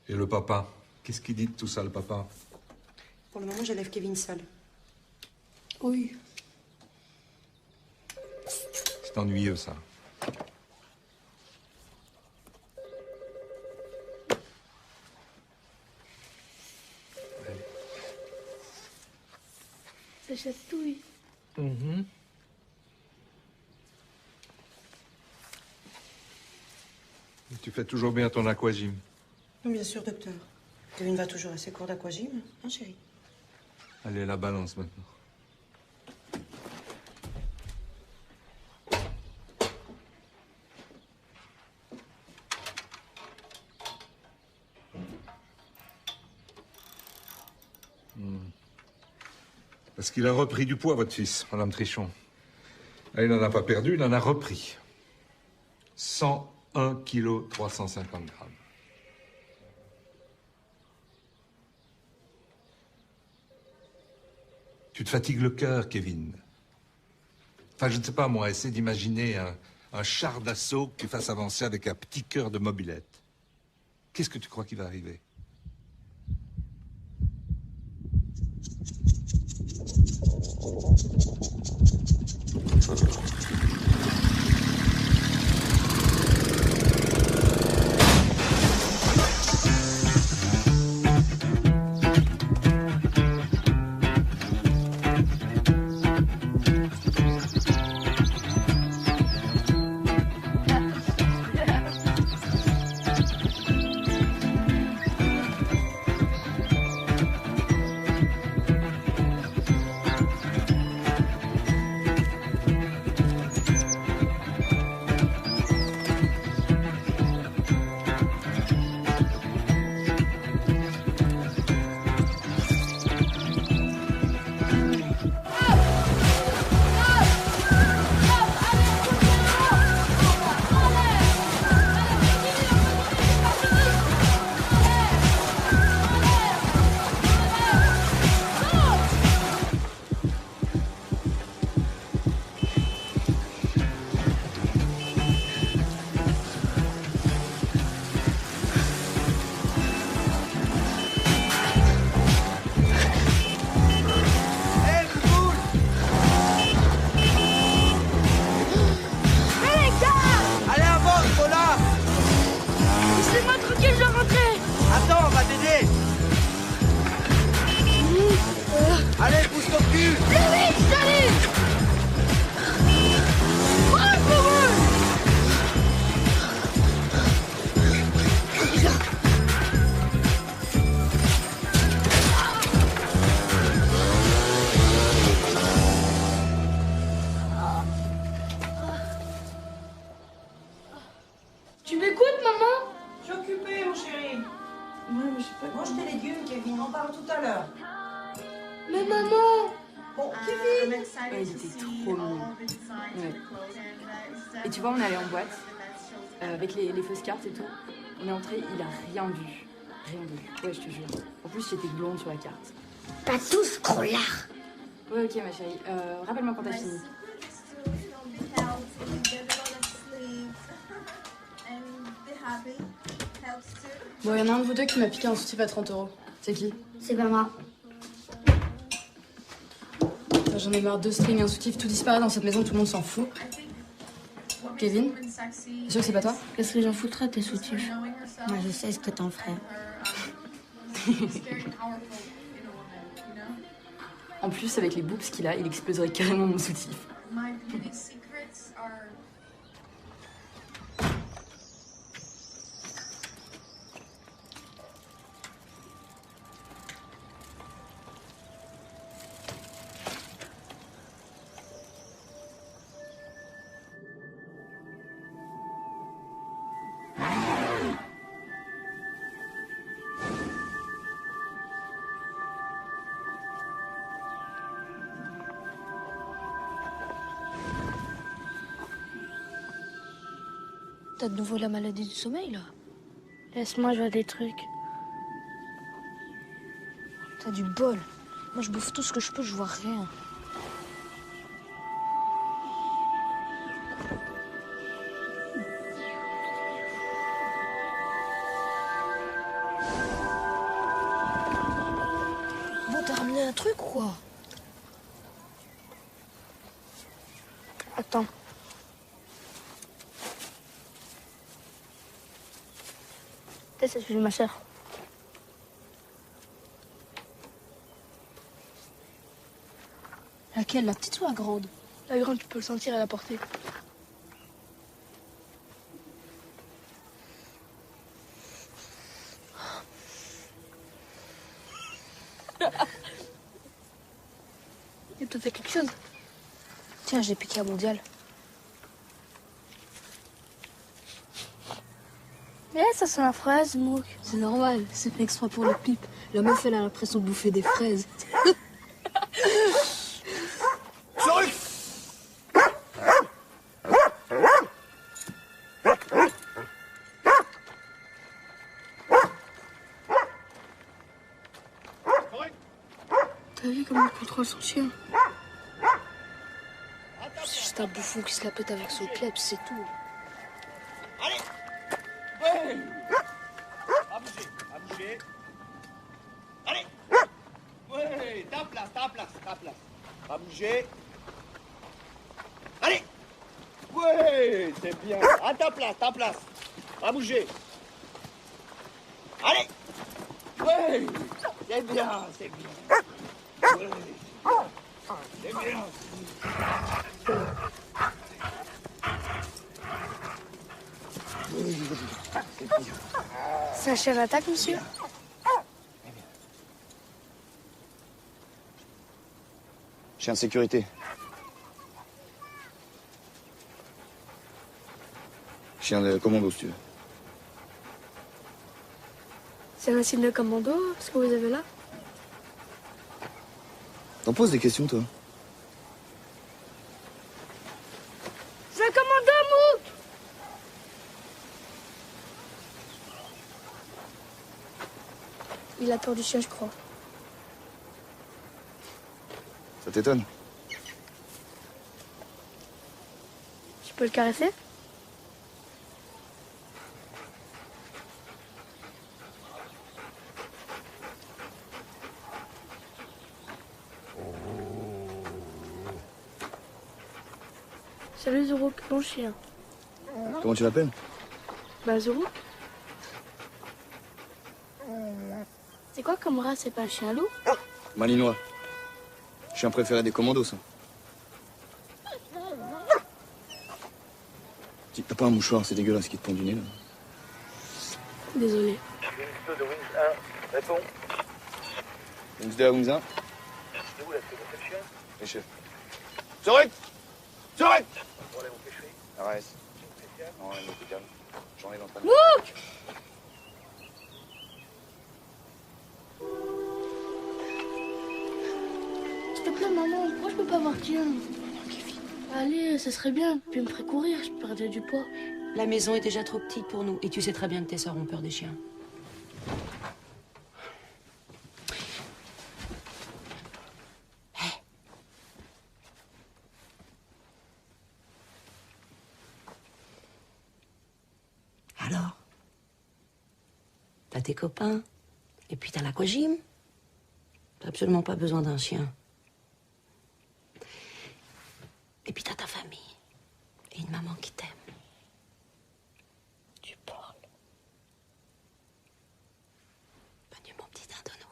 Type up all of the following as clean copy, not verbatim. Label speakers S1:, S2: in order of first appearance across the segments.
S1: Et le papa? Qu'est-ce qu'il dit de tout ça, le papa?
S2: Pour le moment, j'élève Kevin seul.
S3: Oui.
S1: C'est ennuyeux, ça.
S3: Ça chatouille.
S1: Tu fais toujours bien ton aquagym.
S2: Bien sûr, docteur. Kevin va toujours à ses cours d'aquagym, hein, chérie?
S1: Allez, la balance maintenant. Parce qu'il a repris du poids, votre fils, Madame Trichon. Ah, il n'en a pas perdu, il en a repris. 101 kg 350 grammes. Tu te fatigues le cœur, Kevin. Enfin, je ne sais pas, moi, essaie d'imaginer un char d'assaut que tu fasses avancer avec un petit cœur de mobilette. Qu'est-ce que tu crois qui va arriver?
S4: Allez, pousse ton cul!
S3: Louis, salut! Tu m'écoutes, maman?
S2: Je suis occupée, mon chéri.
S3: Ouais, mais je sais pas.
S2: Mange tes légumes, Kevin. On parle tout à l'heure.
S3: Mais maman!
S2: Bon, Kevin!
S5: Ouais, il était trop mignon. Ouais. Et tu vois, on est allé en boîte avec les fausses cartes et tout. On est entré, il a rien vu. Rien vu. Ouais, je te jure. En plus, j'étais blonde sur la carte.
S3: Pas tous, gros lard!
S5: Ouais, ok, ma chérie. Rappelle-moi quand t'as fini.
S6: Bon, il y en a un de vous deux qui m'a piqué un soutif à 30 €.
S5: C'est qui?
S3: C'est pas moi.
S6: J'en ai marre, 2 strings, un soutif, tout disparaît dans cette maison, tout le monde s'en fout. Kevin? T'es sûr que c'est pas toi?
S3: Qu'est-ce que j'en foutrais, tes soutifs? Moi, je sais ce que t'en ferais.
S5: En plus, avec les boobs qu'il a, il exploserait carrément mon soutif.
S3: T'as de nouveau la maladie du sommeil, là? Laisse-moi, je vois des trucs. T'as du bol. Moi, je bouffe tout ce que je peux, je vois rien. T'as ramené un truc ou quoi? Attends. Peut-être c'est celui de ma sœur.
S6: Laquelle, la petite ou la grande?
S3: La grande, tu peux le sentir à la portée. Il y a peut-être quelque chose. Tiens, j'ai piqué à Mondial. Eh, ça sent la fraise, Mouk.
S6: C'est normal, c'est fait exprès pour le clip. La meuf, elle a l'impression de bouffer des fraises.
S3: T'as vu comment il contrôle son chien? C'est juste un bouffon qui se la pète avec son kleps, c'est tout.
S4: Ouais. À bouger, à bouger. Allez. Ouais, ta place, ta place, ta place. À bouger. Allez. Ouais, c'est bien. À ta place, ta place. À bouger. Allez. Ouais, c'est bien, c'est bien. Ouais. C'est bien.
S3: C'est un chien d'attaque, monsieur?
S7: Chien de sécurité. Chien de commando, si tu veux.
S3: C'est un signe de commando, ce que vous avez là?
S7: T'en poses des questions, toi?
S3: C'est un commando, Mouk! Il a peur du chien, je crois.
S7: Ça t'étonne?
S3: Je peux le caresser? Salut Zoro, bon chien.
S7: Comment tu l'appelles?
S3: Bah Zoro. C'est quoi comme race? C'est pas un chien loup?
S7: Malinois. Chien préféré des commandos, ça. T'as pas un mouchoir, c'est dégueulasse qui te pend du nez, là.
S3: Désolé.
S4: Wings 2 de Wings 1, réponds.
S7: Wings 2 à Wings 1.
S4: C'est où la réception?
S7: Les chefs.
S4: Zurück! Zurück! Problème au pêcherie.
S7: Arrête. Non, elle est calme. J'en ai l'entraînement.
S3: Mouk! S'il te plaît, maman, pourquoi je peux pas avoir tien? Allez, ça serait bien. Puis il me ferait courir, je perdrais du poids.
S2: La maison est déjà trop petite pour nous. Et tu sais très bien que tes sœurs ont peur des chiens. Alors? T'as tes copains. Et puis t'as l'aquagym. T'as absolument pas besoin d'un chien. Et puis t'as ta famille. Et une maman qui t'aime. Tu parles. Bonne nuit, mon petit Dindono.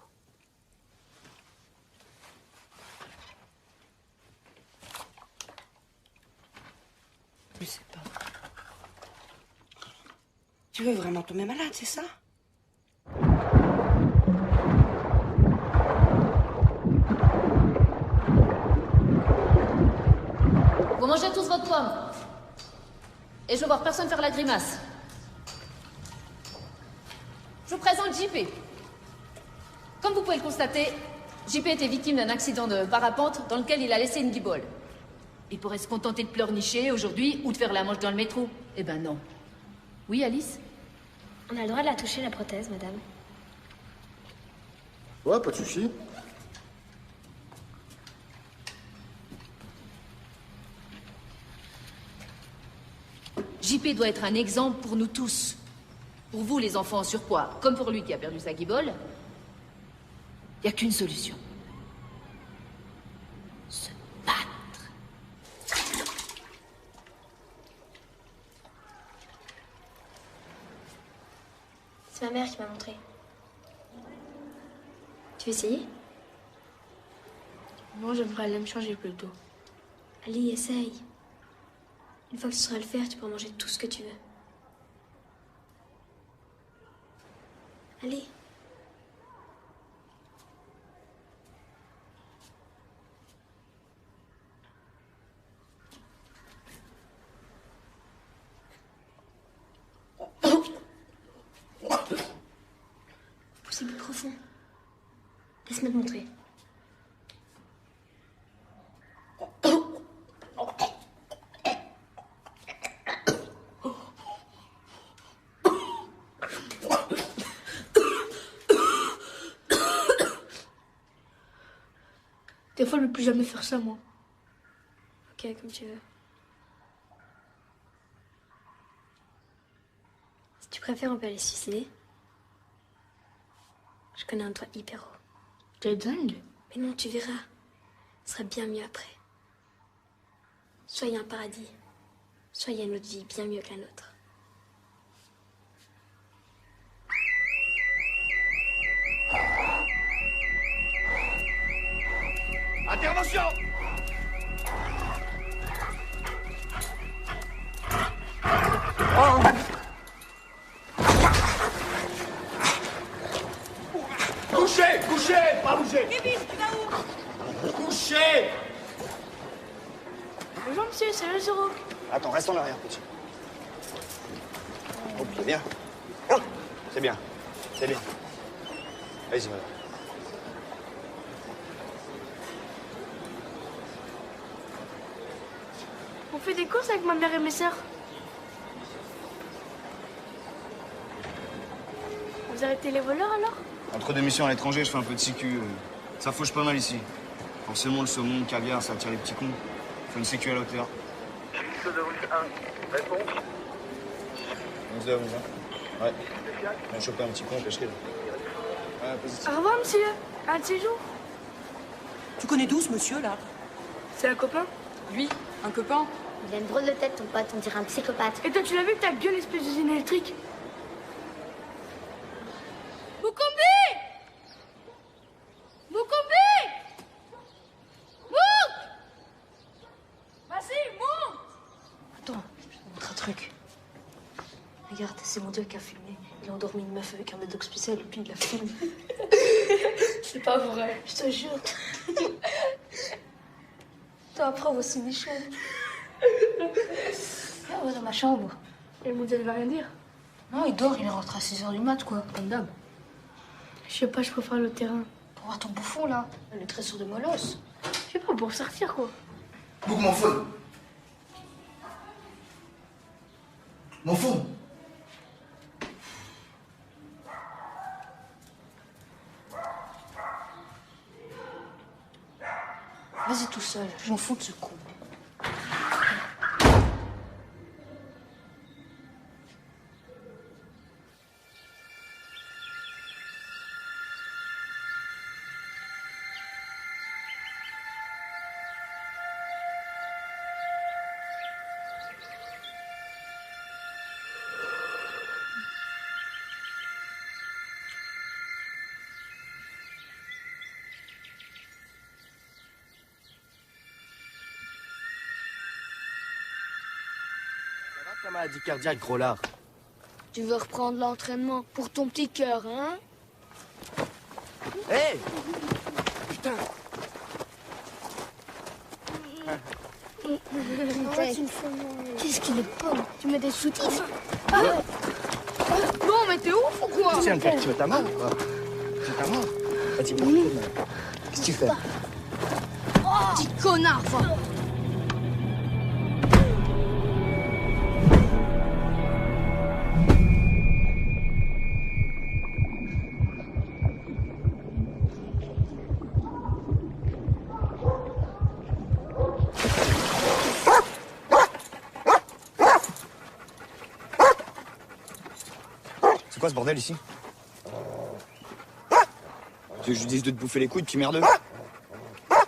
S2: Je sais pas. Tu veux vraiment tomber malade, c'est ça?
S8: Vous mangez tous votre pomme. Et je veux voir personne faire la grimace. Je vous présente JP. Comme vous pouvez le constater, JP était victime d'un accident de parapente dans lequel il a laissé une guibole. Il pourrait se contenter de pleurnicher aujourd'hui ou de faire la manche dans le métro. Eh ben non. Oui, Alice?
S3: On a le droit de la toucher, la prothèse, madame.
S7: Ouais, pas de soucis.
S8: JP doit être un exemple pour nous tous. Pour vous, les enfants en surpoids, comme pour lui qui a perdu sa guibole. Il n'y a qu'une solution.
S9: C'est ma mère qui m'a montré. Tu veux essayer?
S3: Non, j'aimerais aller me changer plutôt.
S9: Allez, essaye. Une fois que tu sauras le faire, tu pourras manger tout ce que tu veux. Allez. Poussez plus profond. Laisse-moi te montrer.
S3: Des fois, je ne veux plus jamais faire ça, moi.
S9: Ok, comme tu veux. Si tu préfères, on peut aller se suicider. Je connais un toit hyper haut.
S3: T'es dingue.
S9: Mais non, tu verras. Ce sera bien mieux après. Soit il y a un paradis, soit il y a une autre vie bien mieux que la nôtre.
S4: Intervention! Couchez! Couchez! Pas bouger!
S3: Kevin, tu vas où?
S4: Couchez!
S3: Bonjour, monsieur, c'est le Zoro.
S7: Attends, reste en arrière, petit. Oh, c'est bien. C'est bien. C'est bien. Vas-y, madame.
S3: On fait des courses avec ma mère et mes sœurs. Vous arrêtez les voleurs, alors?
S7: Entre deux missions à l'étranger, je fais un peu de sécu. Ça fauche pas mal ici. Forcément, le saumon, le caviar, ça attire les petits cons. Faut une sécu à la hauteur.
S4: 6 de rue 1. Réponse?
S7: 11 de 11, hein. Ouais. On a chopé un petit con, pêcherie, là. Ouais, positif.
S3: Au revoir, monsieur. Un de ces jours.
S2: Tu connais d'où ce monsieur là?
S3: C'est un copain.
S5: Lui, un copain.
S9: Il a une drôle de tête, ton pote, on dirait un psychopathe.
S3: Et toi, tu l'as vu que ta gueule, espèce d'usine électrique? Mukombi! Mukombi! Monte! Vas-y, monte!
S2: Attends, je vais te montrer un truc. Regarde, c'est mon dieu qui a filmé. Il a endormi une meuf avec un médoc spécial et puis il la filme.
S3: C'est pas vrai.
S2: Je te jure. Toi, après, voici mes chambres. Viens, on va dans ma chambre.
S3: Et mon dieu, elle va rien dire.
S2: Non, il dort, il rentre à 6h du mat, quoi, comme d'hab.
S3: Je sais pas, je préfère le terrain.
S2: Pour voir ton bouffon, là. Elle est très sûre de molosses.
S3: Je sais pas, pour sortir, quoi.
S10: Bouc, mon fou. Mon fou.
S2: Vas-y tout seul, je m'en fous de ce con.
S4: Ta maladie cardiaque, gros lard.
S3: Tu veux reprendre l'entraînement pour ton petit cœur, hein?
S4: Hé! Putain!
S3: Qu'est-ce qu'il est pauvre? Tu mets des soutifs? Non, mais t'es ouf ou quoi?
S7: Tiens, tu veux ta main ou quoi? Tu veux ta main? Vas-y, prends ta main. Qu'est-ce que tu fais?
S3: Petit connard, va!
S7: C'est quoi ce bordel ici? Tu veux que je lui dise de te bouffer les couilles, petit merdeux?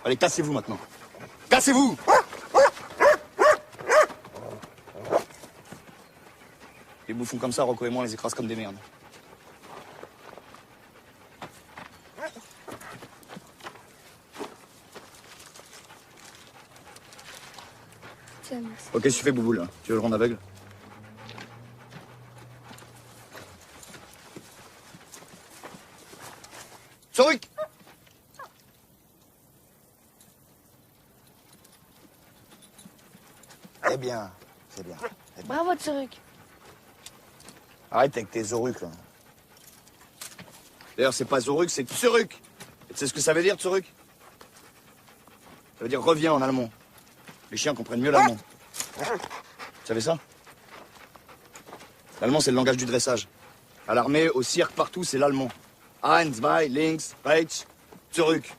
S7: Allez, cassez-vous maintenant. Cassez-vous! Les bouffons comme ça, Rocco et moi, on les écrase comme des merdes.
S3: Ça, merci.
S7: Ok, qu'est-ce que tu fais, Bouboule, là? Tu veux le rendre aveugle? Soruk! Eh bien, c'est bien. Eh bien.
S3: Bravo, Tsuruk.
S7: Arrête avec tes Zoruk, là. D'ailleurs, c'est pas Zoruk, c'est Tsuruk. Et tu sais ce que ça veut dire, Tsuruk? Ça veut dire reviens en allemand. Les chiens comprennent mieux l'allemand. Tu savais ça? L'allemand, c'est le langage du dressage. À l'armée, au cirque, partout, c'est l'allemand. Eins, zwei, links, rechts, Tsuruk.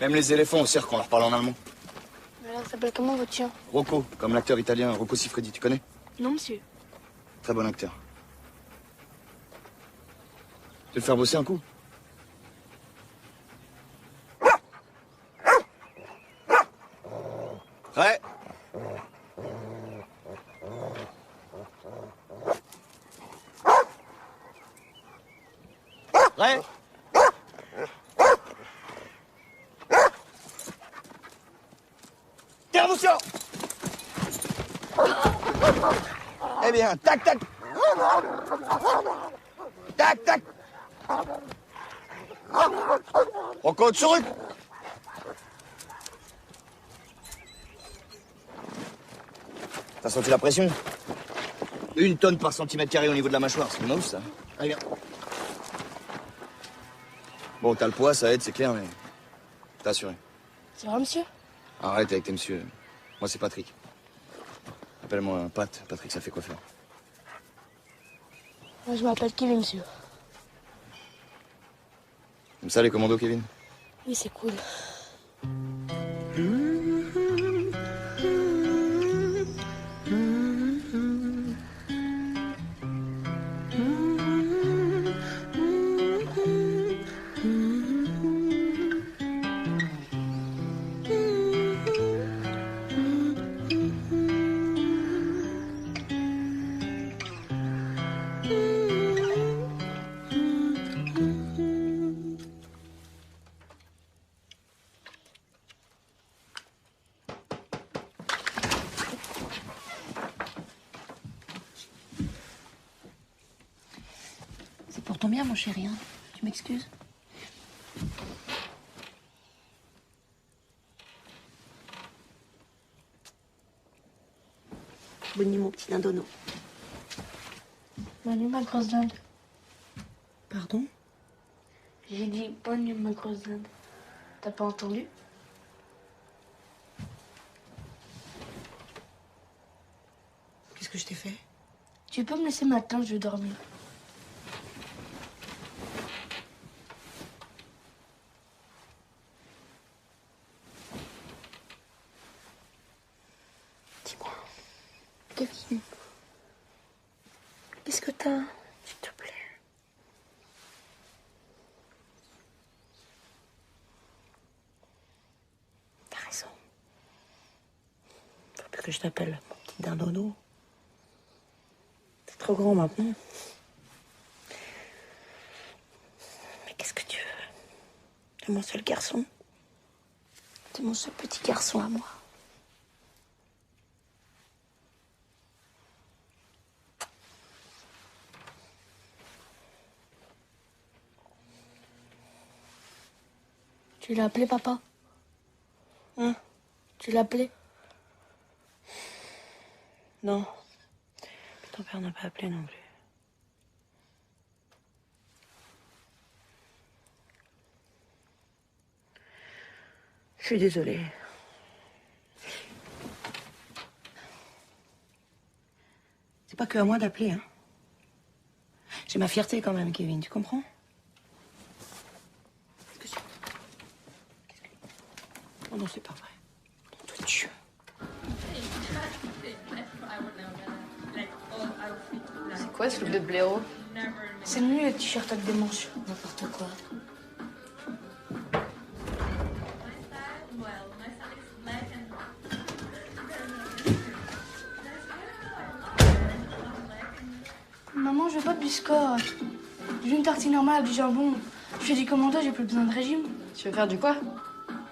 S7: Même les éléphants au cirque, on leur parle en allemand.
S3: Alors, ça s'appelle comment votre chien?
S7: Rocco, comme l'acteur italien Rocco Siffredi, tu connais?
S3: Non, monsieur.
S7: Très bon acteur. Tu veux le faire bosser un coup? Ouais. Ouais. Attention. Eh bien, tac, tac. Tac, tac. Rocco, Tsuruk. T'as senti la pression? 1 tonne par centimètre carré au niveau de la mâchoire, c'est moche ça. Allez, viens. Bon, t'as le poids, ça aide, c'est clair, mais t'as assuré.
S3: C'est vrai, monsieur?
S7: Arrête avec tes messieurs. Moi, c'est Patrick. Appelle-moi Pat. Patrick, ça fait coiffeur.
S3: Moi, je m'appelle Kevin, monsieur.
S7: Comme ça, les commandos, Kevin?
S3: Oui, c'est cool.
S2: Pour ton bien, mon chéri, hein. Tu m'excuses? Bonne nuit, mon petit dindono.
S3: Bonne nuit, ma grosse dinde.
S2: Pardon?
S3: J'ai dit bonne nuit, ma grosse dinde. T'as pas entendu?
S2: Qu'est-ce que je t'ai fait?
S3: Tu peux me laisser maintenant, je vais dormir.
S2: Kevin, qu'est-ce que t'as? S'il te plaît. T'as raison. Faut plus que je t'appelle mon petit dindono. T'es trop grand maintenant. Mais qu'est-ce que tu veux? T'es mon seul garçon. T'es mon seul petit garçon à moi.
S3: Tu l'as appelé, papa? Hein? Tu l'as appelé?
S2: Non. Ton père n'a pas appelé non plus. Je suis désolée. C'est pas que à moi d'appeler, hein. J'ai ma fierté quand même, Kevin, tu comprends? Oh non, c'est pas vrai. Nom de Dieu.
S5: C'est quoi ce look de blaireau?
S3: C'est nul, le t-shirt avec des manches.
S2: N'importe quoi.
S3: Maman, je veux pas de biscotte. Je veux une tartine normale avec du jambon. Je fais du commando, j'ai plus besoin de régime.
S5: Tu veux faire du quoi?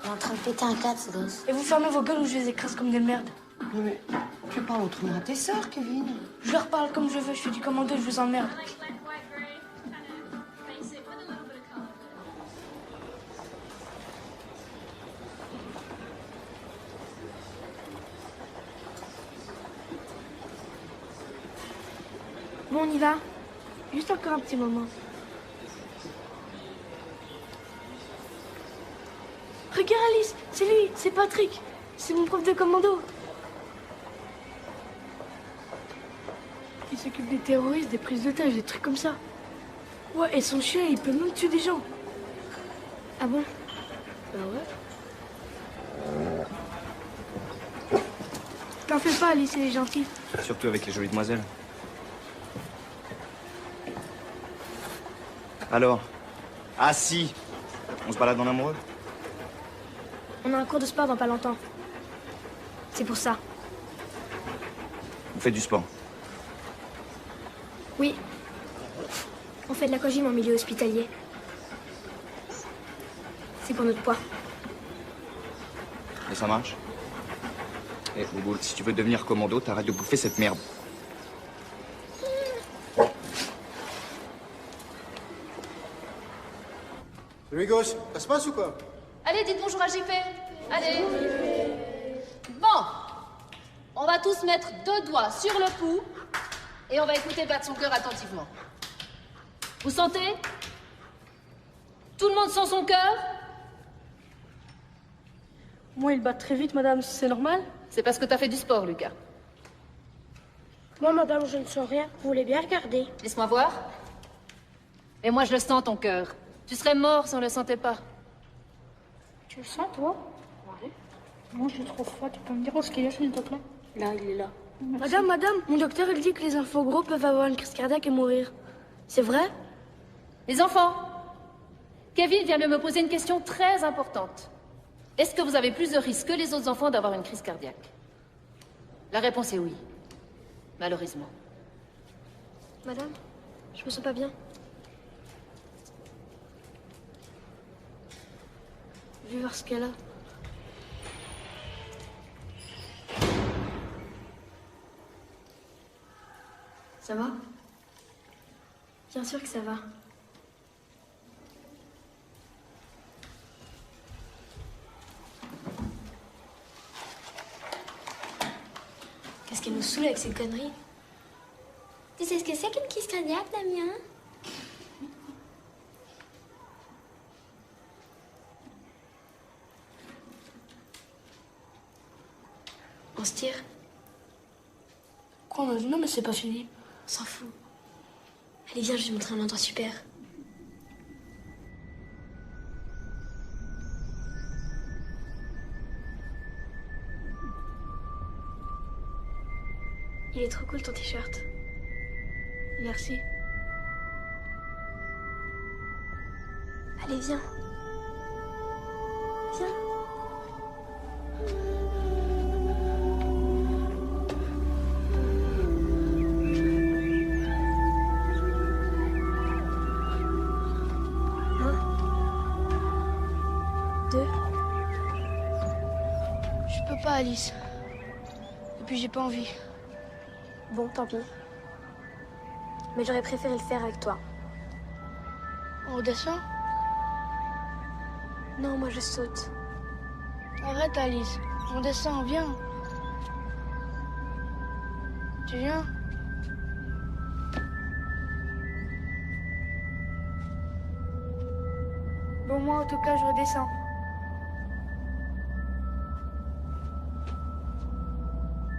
S9: Il est en train de péter un cadre, ce gosse.
S3: Et vous fermez vos gueules ou je les écrase comme des merdes.
S11: Non mais, tu parles autrement à tes sœurs, Kevin.
S3: Je leur parle comme je veux, je fais du commando et je vous emmerde. Bon, on y va. Juste encore un petit moment. Regarde Alice, c'est lui, c'est Patrick. C'est mon prof de commando. Il s'occupe des terroristes, des prises d'otages, des trucs comme ça. Ouais, et son chien, il peut même tuer des gens. Ah bon? Bah ouais. T'en fais pas, Alice, elle est gentille.
S7: Surtout avec les jolies demoiselles. Alors? Ah si! On se balade en amoureux?
S3: On a un cours de sport dans pas longtemps. C'est pour ça.
S7: Vous faites du sport?
S9: Oui. On fait de l'aquagym en milieu hospitalier. C'est pour notre poids.
S7: Et ça marche? Eh, Bouboule, si tu veux devenir commando, t'arrêtes de bouffer cette merde.
S10: Salut gauche, ça se passe ou quoi?
S8: Allez, dites bonjour à JP. Allez. Bon. On va tous mettre 2 doigts sur le pouls et on va écouter battre son cœur attentivement. Vous sentez? Tout le monde sent son cœur?
S3: Moi, il bat très vite, madame, c'est normal?
S8: C'est parce que t'as fait du sport, Lucas.
S9: Moi, madame, je ne sens rien. Vous voulez bien regarder?
S8: Laisse-moi voir. Et moi, je le sens, ton cœur. Tu serais mort si on ne le sentait pas.
S3: Tu le sens, toi? Ouais. Moi, je suis trop froid. Tu peux me dire où ce qu'il est, s'il te plaît? Là, il est là. Merci. Madame, mon docteur, il dit que les enfants gros peuvent avoir une crise cardiaque et mourir. C'est vrai?
S8: Les enfants, Kevin vient de me poser une question très importante. Est-ce que vous avez plus de risques que les autres enfants d'avoir une crise cardiaque? La réponse est oui. Malheureusement.
S9: Madame, je me sens pas bien.
S3: Je vais voir ce qu'elle a.
S9: Ça va? Bien sûr que ça va. Qu'est-ce qu'elle nous saoule avec ces conneries?
S12: Tu sais ce que c'est qu'une crise cardiaque, Damien?
S9: On se tire?
S3: Quoi, non, mais c'est pas fini.
S9: On s'en fout. Allez, viens, je vais te montrer un endroit super. Il est trop cool ton t-shirt.
S3: Merci.
S9: Allez, viens. Viens.
S3: Je peux pas, Alice. Et puis j'ai pas envie.
S9: Bon, tant pis. Mais j'aurais préféré le faire avec toi.
S3: On redescend?
S9: Non, moi je saute.
S3: Arrête, Alice. On descend, viens. Tu viens? Bon, moi en tout cas, je redescends.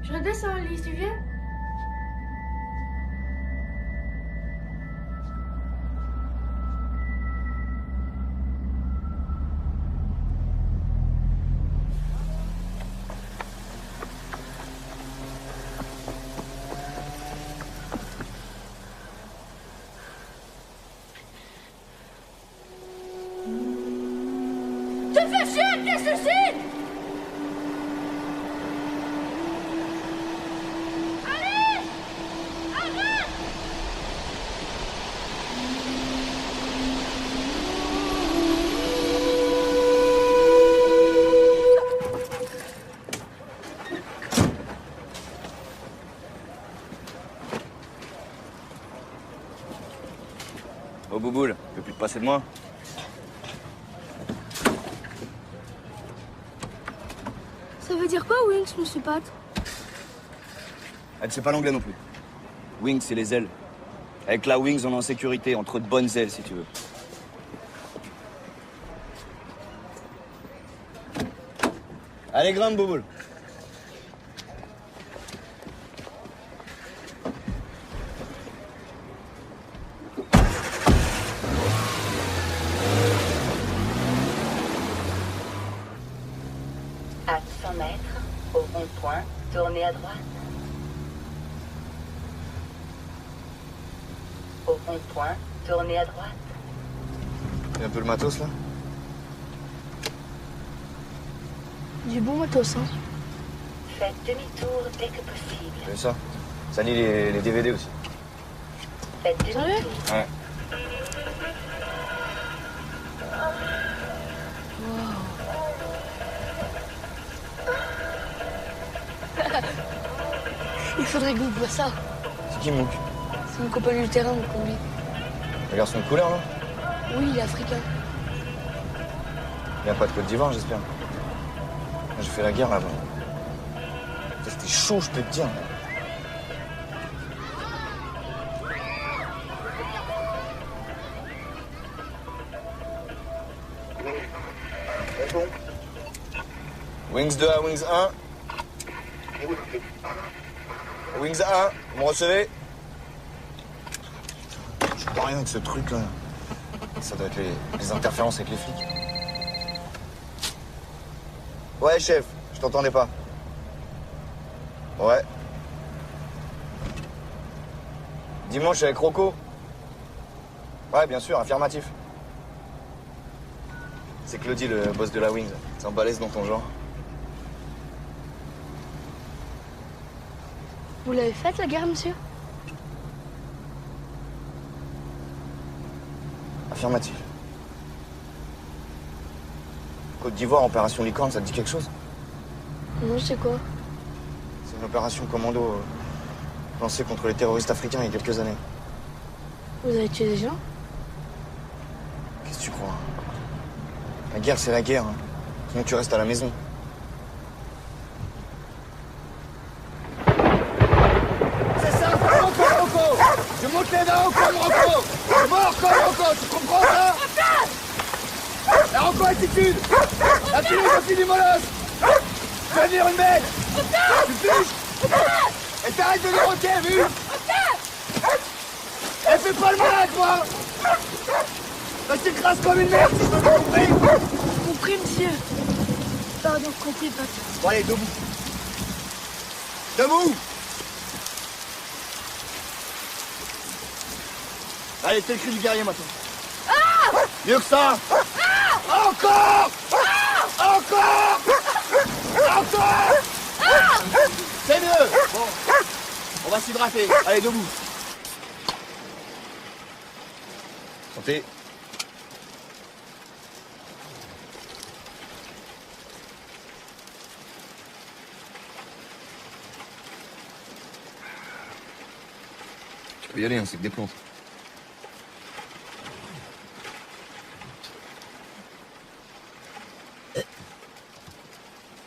S3: Je redescends, Alice, tu viens?
S12: Tu fais chier, qu'est-ce que c'est? Allez! Arrête!
S7: Oh Bouboule, tu peux plus te passer de moi?
S3: Ça veut dire quoi, Wings, monsieur Pat?
S7: Elle ne sait pas l'anglais non plus. Wings, c'est les ailes. Avec la Wings, on est en sécurité, entre de bonnes ailes, si tu veux. Allez, grimpe, Bouboule.
S13: À 100 mètres, au rond-point, tournez à droite. Au rond-point, tournez à droite.
S7: Il y a un peu le matos, là?
S3: Du bon matos, hein.
S13: Faites demi-tour dès que possible.
S7: C'est ça. Ça lie les DVD aussi.
S13: Faites demi-tour.
S7: Ouais.
S3: Il faudrait que vous voyez ça.
S7: C'est qui, Mouk?
S3: C'est mon copain du terrain, mon combi.
S7: Le garçon de couleur, là?
S3: Oui, il est africain.
S7: Il n'y a pas de Côte d'Ivoire, j'espère. Moi, j'ai fait la guerre là-bas. C'était chaud, je peux te dire. C'est bon. Wings 2 à Wings 1. Wings 1, vous me recevez? Je comprends rien avec ce truc-là. Ça doit être les interférences avec les flics. Ouais, chef, je t'entendais pas. Ouais. Dimanche avec Rocco? Ouais, bien sûr, affirmatif. C'est Claudie, le boss de la Wings. C'est un balèze dans ton genre.
S3: Vous l'avez faite, la guerre, monsieur?
S7: Affirmatif. Côte d'Ivoire, opération Licorne, ça te dit quelque chose?
S3: Non, c'est quoi?
S7: C'est une opération commando lancée contre les terroristes africains il y a quelques années.
S3: Vous avez tué des gens?
S7: Qu'est-ce que tu crois? La guerre, c'est la guerre. Hein. Sinon, tu restes à la maison.
S4: C'est ça, Rocco! Je monte les dents comme Rocco! Je mors comme Rocco, tu comprends ça? La Rocco attitude! La philosophie du molosse! Devenir une bête! Tu fiches! Et t'arrêtes de dire ok, vu? Elle fait pas le malade, moi! Elle s'écrase comme une merde, si je m'as compris!
S3: Compris, monsieur. Pardon, compris, Pat.
S7: Bon, allez, debout. Debout! Allez, c'est le cri du guerrier maintenant.
S4: Ah!
S7: Mieux que ça!
S4: Ah! Encore! Ah! Encore! Encore! Ah!
S7: C'est mieux! Bon, on va s'hydrater. Allez, debout. Santé. Tu peux y aller, hein, c'est que des plantes.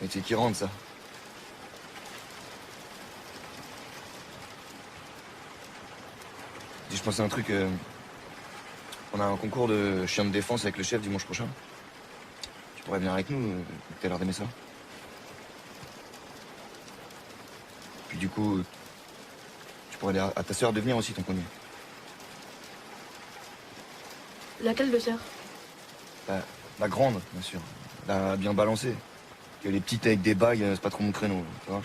S7: Métier qui rentre, ça. Dis, je pense à un truc. On a un concours de chien de défense avec le chef dimanche prochain. Tu pourrais venir avec nous, t'as l'air d'aimer ça. Puis du coup, tu pourrais dire à ta sœur de venir aussi, ton premier.
S3: Laquelle de sœur?
S7: La grande, bien sûr. La bien balancée. Que les petites avec des bagues, c'est pas trop mon créneau, tu vois.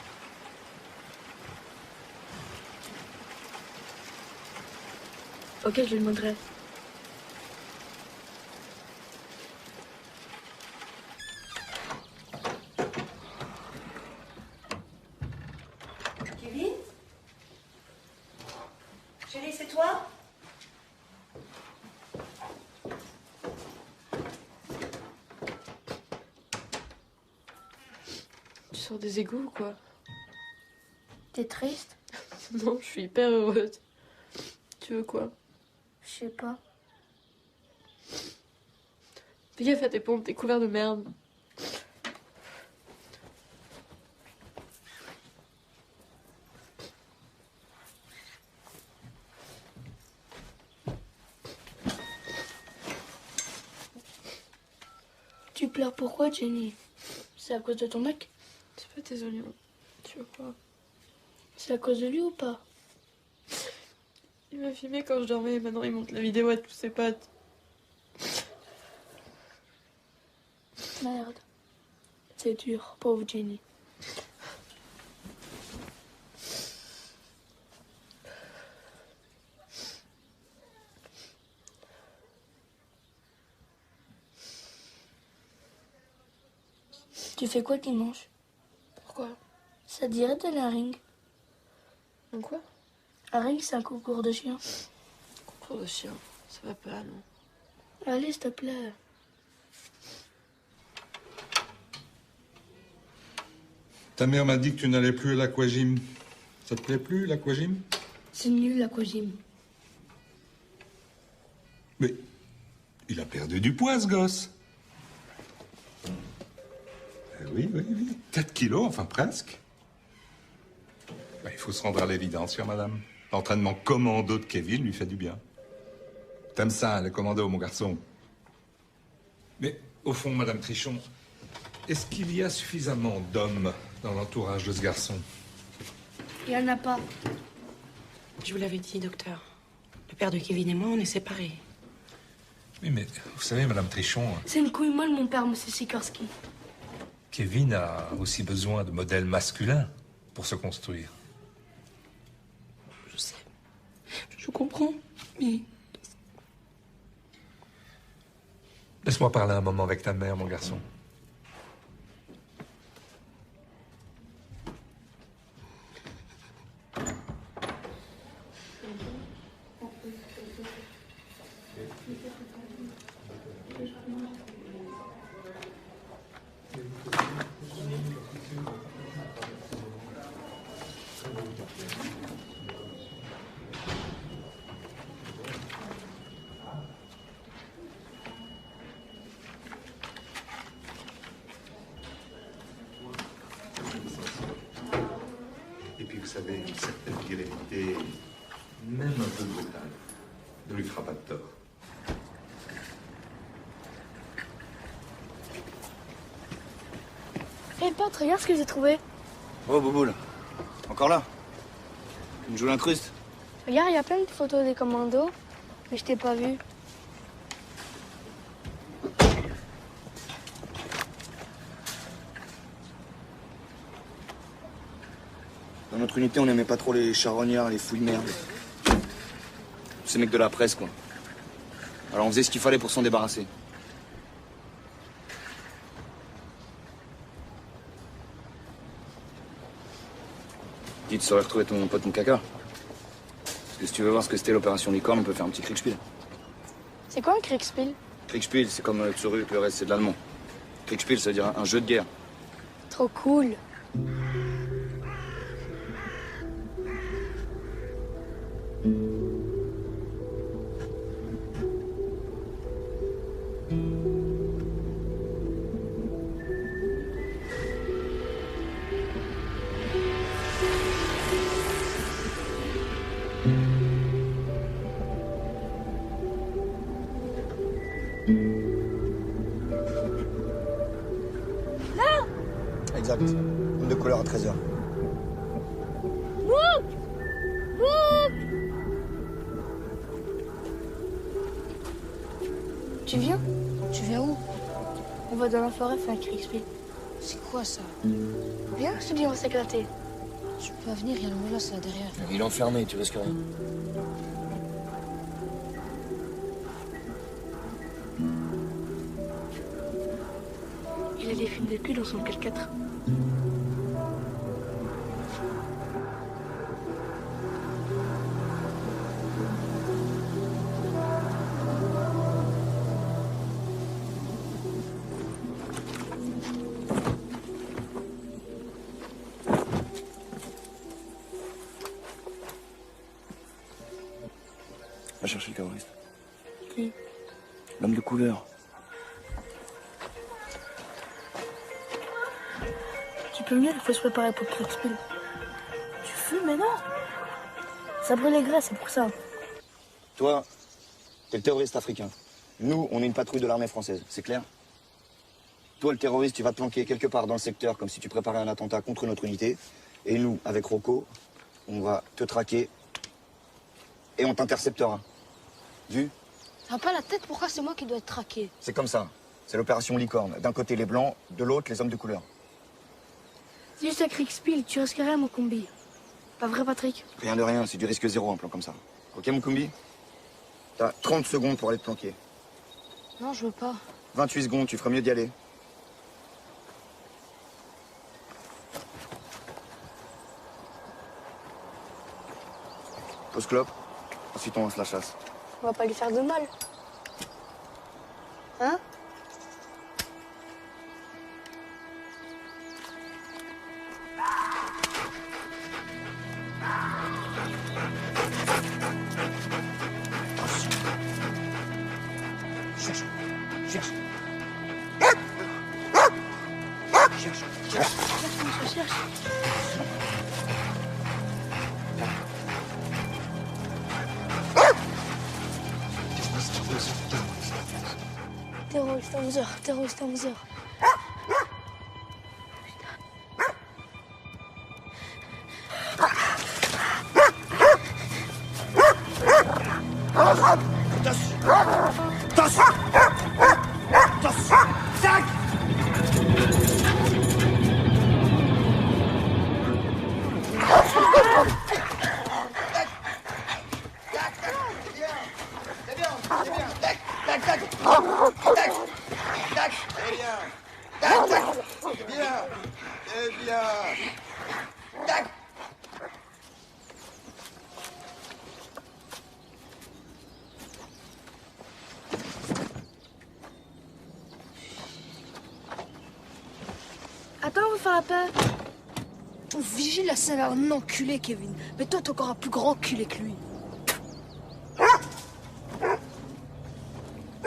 S3: Ok, je lui demanderai.
S11: Kevin? Chérie, c'est toi?
S6: Tu sors des égouts ou quoi?
S3: T'es triste?
S6: Non, je suis hyper heureuse. Tu veux quoi?
S3: Je sais pas.
S2: Fais gaffe à tes pompes, t'es couvert de merde.
S3: Tu pleures pourquoi, Jenny? C'est à cause de ton mec?
S2: C'est pas tes oignons. Tu veux quoi?
S3: C'est à cause de lui ou pas?
S2: Il m'a filmé quand je dormais et maintenant il monte la vidéo à tous ses potes.
S3: Merde. C'est dur, pauvre Jenny. Tu fais quoi dimanche?
S2: Pourquoi?
S3: Ça te dirait d'aller à un ring?
S2: Un quoi?
S3: Un ring, c'est un concours de chiens.
S2: Concours de chiens, ça va pas, non?
S3: Allez, s'il te plaît.
S1: Ta mère m'a dit que tu n'allais plus à l'aquagym. Ça te plaît plus, l'aquagym?
S3: C'est nul, l'aquagym.
S1: Mais il a perdu du poids, ce gosse. Oui. 4 kilos, enfin presque. Il faut se rendre à l'évidence, chère madame. L'entraînement commando de Kevin lui fait du bien. T'aimes ça, le commando, mon garçon. Mais au fond, madame Trichon, est-ce qu'il y a suffisamment d'hommes dans l'entourage de ce garçon?
S3: Il y en a pas.
S11: Je vous l'avais dit, docteur. Le père de Kevin et moi, on est séparés.
S1: Oui, mais vous savez, madame Trichon...
S3: C'est une couille molle, mon père, monsieur Sikorski.
S1: Kevin a aussi besoin de modèles masculins pour se construire.
S11: Je sais. Je comprends, mais...
S1: Laisse-moi parler un moment avec ta mère, mon garçon. Et puis, vous savez, une certaine virilité, même un peu brutale, ne lui fera pas de tort.
S3: Hé, pote, regarde ce que j'ai trouvé.
S7: Oh, Bouboule. Encore là? Tu me joues l'incruste?
S3: Regarde, il y a plein de photos des commandos, mais je t'ai pas vu.
S7: Dans notre unité, on n'aimait pas trop les charognards, les fouilles de merde. Ces mecs de la presse, quoi. Alors on faisait ce qu'il fallait pour s'en débarrasser. Dis, tu saurais retrouver ton pote, ton caca? Parce que si tu veux voir ce que c'était l'opération Licorne, on peut faire un petit Kriegspiel.
S3: C'est quoi un Kriegspiel?
S7: Kriegspiel, c'est comme Zurück, le reste c'est de l'allemand. Kriegspiel, ça veut dire un jeu de guerre.
S3: Trop cool.
S7: Exact. Une de couleur à 13h.
S3: Woup! Woup! Tu viens?
S2: Tu viens où?
S3: On va dans la forêt faire un Kriegspiel.
S2: C'est quoi ça?
S3: Viens, je te dis, on va s'éclater.
S2: Tu peux pas venir, il y a le molosse là derrière.
S7: Il est enfermé, tu risques rien.
S3: Il a des films de cul dans son 4x4.
S7: Va chercher le cabriste.
S3: Qui?
S7: L'homme de couleur.
S3: peu mieux, il faut se préparer pour le Kriegspiel. Tu fumes, mais non. Ça brûle les graisses, c'est pour ça.
S7: Toi, t'es le terroriste africain. Nous, on est une patrouille de l'armée française, c'est clair? Toi, le terroriste, tu vas te planquer quelque part dans le secteur comme si tu préparais un attentat contre notre unité. Et nous, avec Rocco, on va te traquer et on t'interceptera. Vu?
S3: T'as pas la tête, pourquoi c'est moi qui dois être traqué?
S7: C'est comme ça. C'est l'opération Licorne. D'un côté les blancs, de l'autre les hommes de couleur.
S3: C'est juste à Kriegspiel, tu risques rien, mon combi. Pas vrai, Patrick?
S7: Rien de rien, c'est du risque zéro un plan comme ça. Ok, mon combi? T'as 30 secondes pour aller te planquer.
S3: Non, je veux pas.
S7: 28 secondes, tu ferais mieux d'y aller. Pause clope, ensuite on lance la chasse.
S3: On va pas lui faire de mal. Hein?
S4: Cherche. Cherche. Cherche.
S3: Cherche, cherche. Terroriste à 11h, terroriste à 11h. Attends, on va faire la paix. Ton vigile, là, c'est un enculé, Kevin. Mais toi, t'es encore un plus grand enculé que lui.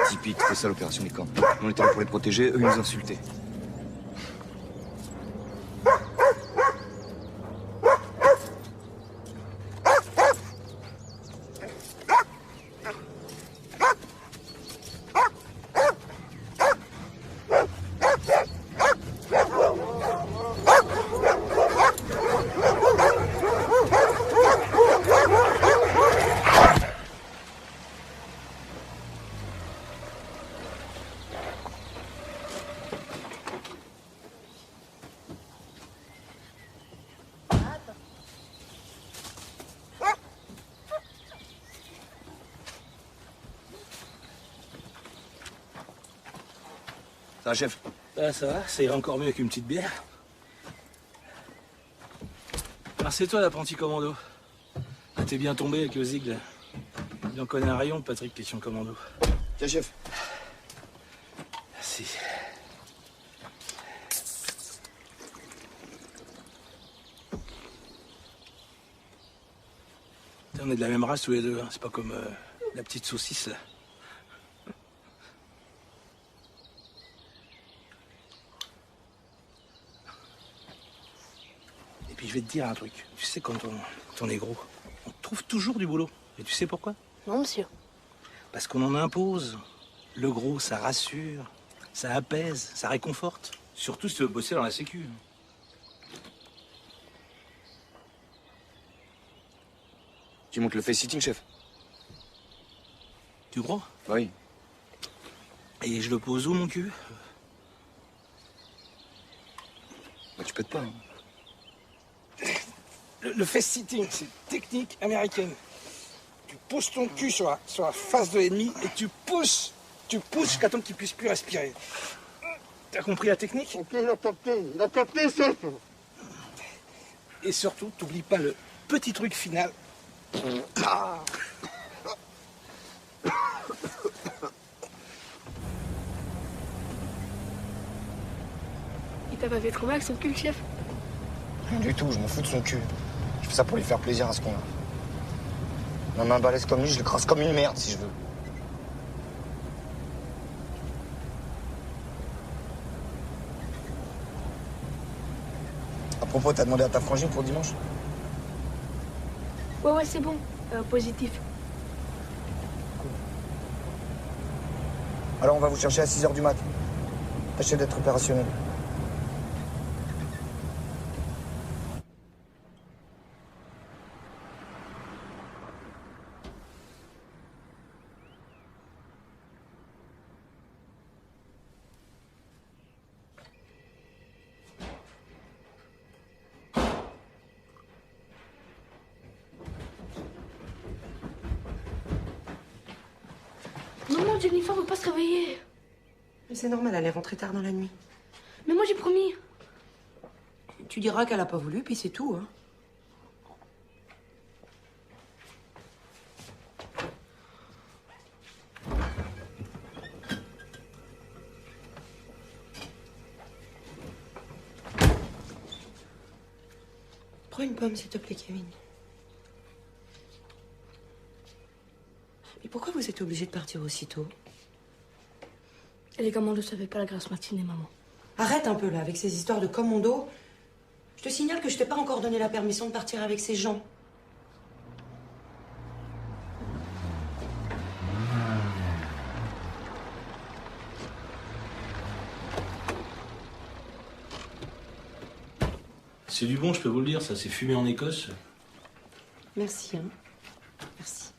S7: Typique, c'était ça l'opération Licorne. On était là pour les protéger, eux ils nous insultaient. Ça va, chef?
S14: Ça va, ça ira encore mieux qu'une petite bière. Alors c'est toi l'apprenti commando. Ah, t'es bien tombé avec le Ziegler. Il en connaît un rayon, Patrick, question commando.
S7: Tiens, chef.
S14: Merci. On est de la même race tous les deux, hein. C'est pas comme la petite saucisse là. Et puis je vais te dire un truc. Tu sais, quand on est gros, on trouve toujours du boulot. Et tu sais pourquoi?
S3: Non, monsieur.
S14: Parce qu'on en impose. Le gros, ça rassure, ça apaise, ça réconforte. Surtout si tu veux bosser dans la sécu.
S7: Tu montes le face-sitting, chef?
S14: Tu crois?
S7: Bah oui.
S14: Et je le pose où, mon cul?
S7: Bah tu pètes pas. Hein.
S14: Le face-sitting, c'est technique américaine. Tu poses ton cul sur la face de l'ennemi et tu pousses jusqu'à temps qu'il puisse plus respirer. T'as compris la technique?
S4: Ok, il a capté, chef.
S14: Et surtout, t'oublies pas le petit truc final. Ah.
S3: Il t'a pas fait trop mal son cul, le chef?
S7: Rien du tout, je m'en fous de son cul. Je fais ça pour lui faire plaisir à ce qu'on a. Un main balèze comme lui, je le crasse comme une merde si je veux. Ton pote a demandé à ta frangine pour dimanche?
S3: Ouais, c'est bon. Positif.
S7: Alors on va vous chercher à 6h du mat. Tâchez d'être opérationnel.
S3: Maman, Jennifer veut pas se réveiller.
S11: Mais c'est normal, elle est rentrée tard dans la nuit.
S3: Mais moi, j'ai promis.
S11: Tu diras qu'elle a pas voulu, puis c'est tout, hein. Prends une pomme, s'il te plaît, Kevin. Mais pourquoi vous êtes obligé de partir aussitôt?
S3: Et les commandos savaient pas la grasse matinée, maman.
S11: Arrête un peu, là, avec ces histoires de commando. Je te signale que je t'ai pas encore donné la permission de partir avec ces gens.
S15: C'est du bon, je peux vous le dire, ça, c'est fumé en Écosse.
S11: Merci, hein. Merci.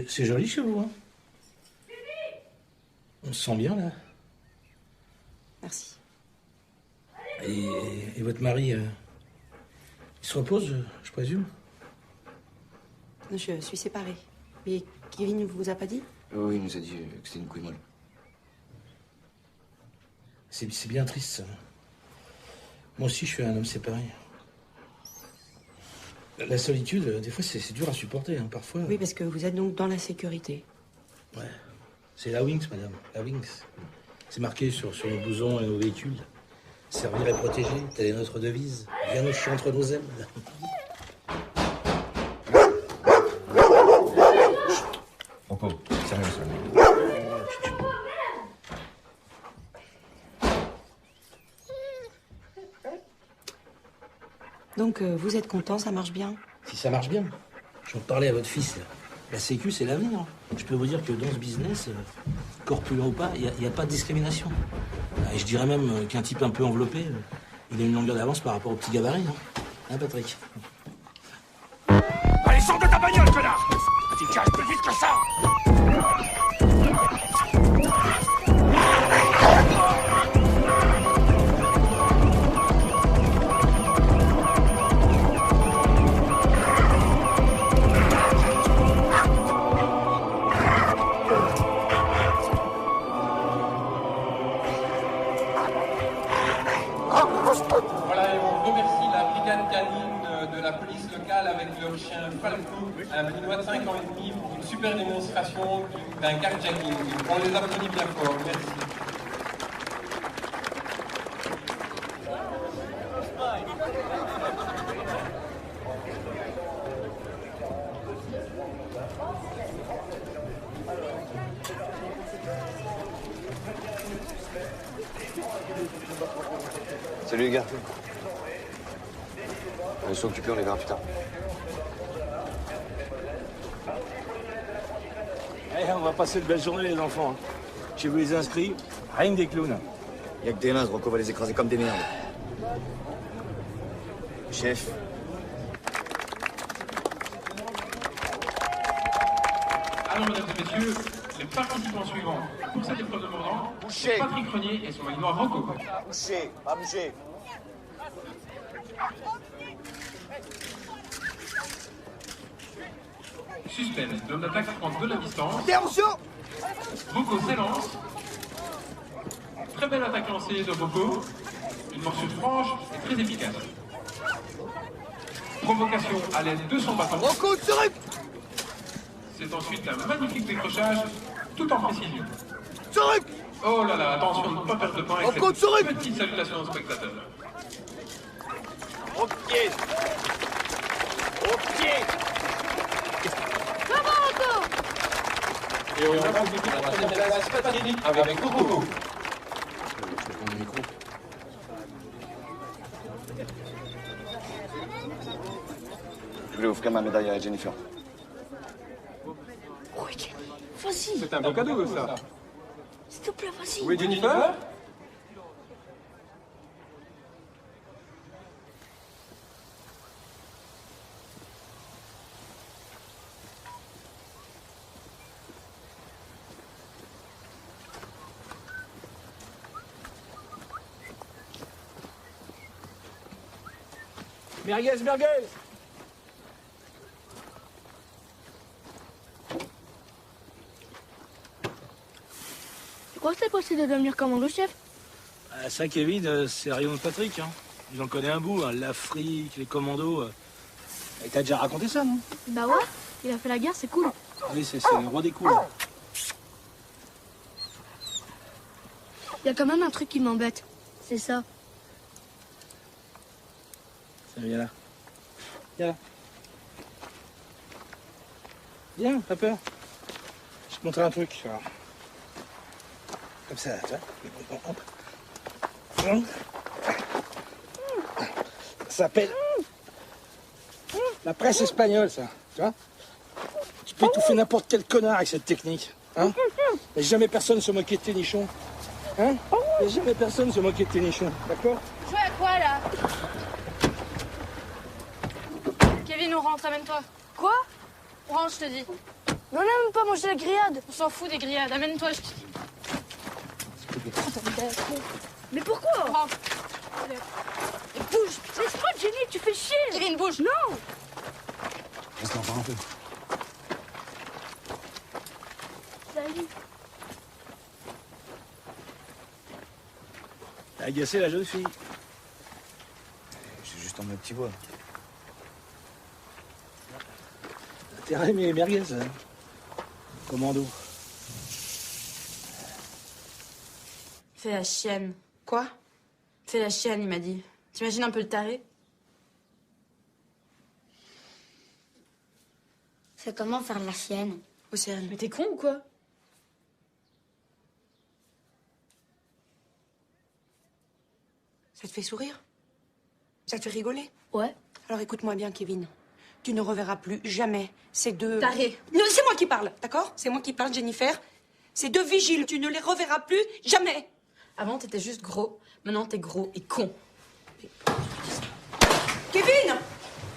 S15: C'est joli chez vous, hein. On se sent bien, là.
S11: Merci.
S15: Et votre mari, il se repose, je présume?
S11: Je suis séparée. Mais Kevin ne vous a pas dit?
S7: Oui, il nous a dit que c'était une couille molle.
S15: C'est bien triste, ça. Moi aussi, je suis un homme séparé. La solitude, des fois, c'est dur à supporter, hein, parfois.
S11: Oui, parce que vous êtes donc dans la sécurité.
S15: Ouais. C'est la Wings, madame. La Wings. C'est marqué sur nos blousons et nos véhicules. Servir et protéger, telle est notre devise. Rien ne chie entre nos ailes.
S7: Rocco, sérieux, ça.
S11: Donc, vous êtes content, ça marche bien?
S15: Si ça marche bien. J'en parlais à votre fils, là. La sécu, c'est l'avenir. Je peux vous dire que dans ce business, corpulent ou pas, il n'y a pas de discrimination. Et je dirais même qu'un type un peu enveloppé, il a une longueur d'avance par rapport au petit gabarit, non? Hein, Patrick?
S4: Allez, sors de ta bagnole, connard! Tu caches plus vite que ça!
S16: Voilà, et on remercie la brigade canine de la police locale avec leur chien Falco, un Malinois de 5 ans et demi, pour une super démonstration d'un carjacking. On les applaudit bien fort, merci.
S7: Salut les gars. On est occupés, on les verra plus tard.
S14: Allez, on va passer de belles journées, les enfants. Chez vous les inscrits, rien que des clowns.
S7: Il y a que des nazes, Rocco va les écraser comme des merdes. Chef.
S16: Alors, mesdames et messieurs, les participants suivants pour cette épreuve de mordant, Patrick Renier et son Malinois Rocco.
S7: Boucher, pas bouger.
S16: Suspense, l'homme d'attaque prend de la distance.
S4: Attention!
S16: Rocco s'élance. Très belle attaque lancée de Rocco. Une morsure franche et très efficace. Provocation à l'aide de son bâton.
S4: Rocco, truc!
S16: C'est ensuite un magnifique décrochage, tout en précision.
S4: Truc!
S16: Oh là là, attention de ne pas perdre de temps avec
S4: Rocco,
S16: cette petite salutation aux spectateurs.
S4: Ok.
S3: Bravo, Rocco!
S16: Et on va passer la Patrick avec Coco.
S7: Je voulais offrir ma médaille à Jennifer.
S3: Oui, Kenny. Vas-y.
S16: C'est un beau cadeau, ça.
S3: S'il te plaît, vas-y.
S16: Oui, Jennifer?
S14: Merguez, merguez!
S3: Pourquoi c'est possible de devenir commando chef?
S15: Ça, Kevin, c'est Rayon de Patrick. Hein. J'en connais un bout, hein. L'Afrique, les commandos. Et t'as déjà raconté ça, non?
S3: Bah ouais, il a fait la guerre, c'est cool.
S15: Oui, c'est le roi des coups.
S3: Il y a quand même un truc qui m'embête. C'est ça.
S15: Ça, viens là. Viens là. Viens, pas peur. Je vais te montrer un truc. Tu vois. Comme ça, tu vois. Ça s'appelle la presse espagnole, ça. Tu vois? Tu peux étouffer n'importe quel connard avec cette technique. Hein? Mais jamais personne se moquait de tes nichons. Hein? Mais jamais personne se moquait de tes nichons. D'accord?
S3: Jouer à quoi, là? Kevin, on rentre, amène-toi. Quoi? On rentre, je te dis. Mais on n'a même pas mangé la grillade. On s'en fout des grillades, amène-toi, je te dis. Mais pourquoi? Rentre. Bouge. Laisse-moi, Jenny, tu fais chier. Kevin, bouge. Non.
S15: Reste encore un peu.
S3: Salut.
S15: T'as agacé la jeune fille.
S7: J'ai juste emmené un petit bois.
S15: T'as aimé les merguez, hein? Commando.
S6: Fais la chienne. Quoi? Fais la chienne, il m'a dit. T'imagines un peu le taré?
S9: C'est comment faire la chienne?
S6: Océane.
S3: Mais t'es con ou quoi?
S11: Ça te fait sourire? Ça te fait rigoler?
S3: Ouais.
S11: Alors écoute-moi bien, Kevin. Tu ne reverras plus jamais ces deux...
S6: Taré.
S11: Non, c'est moi qui parle, d'accord? C'est moi qui parle, Jennifer. Ces deux vigiles, tu ne les reverras plus jamais.
S6: Avant, t'étais juste gros. Maintenant, t'es gros et con.
S11: Kevin!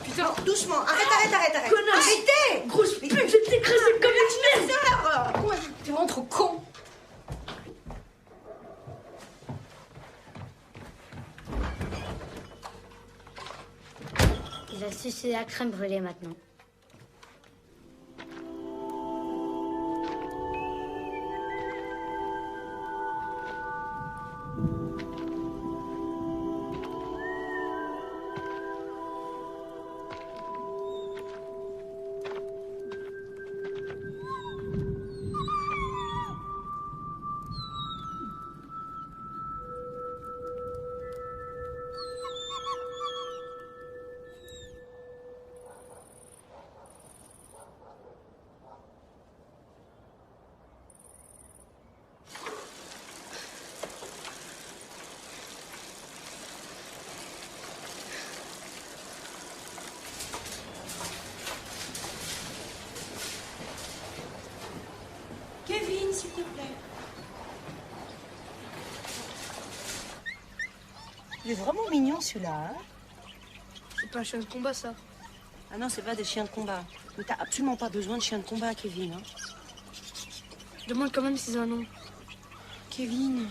S11: Putain, doucement. Arrête.
S3: Connasse.
S11: Arrêtez!
S3: Grosse pute, je vais t'écraser comme une merde.
S6: T'es vraiment trop con.
S9: Il a sucé la crème brûlée maintenant.
S11: Kevin, s'il te plaît. Il est vraiment mignon, celui-là, hein?
S3: C'est pas un chien de combat, ça.
S11: Ah non, c'est pas des chiens de combat. Mais t'as absolument pas besoin de chiens de combat, Kevin, hein?
S3: Demande quand même si c'est un nom.
S11: Kevin.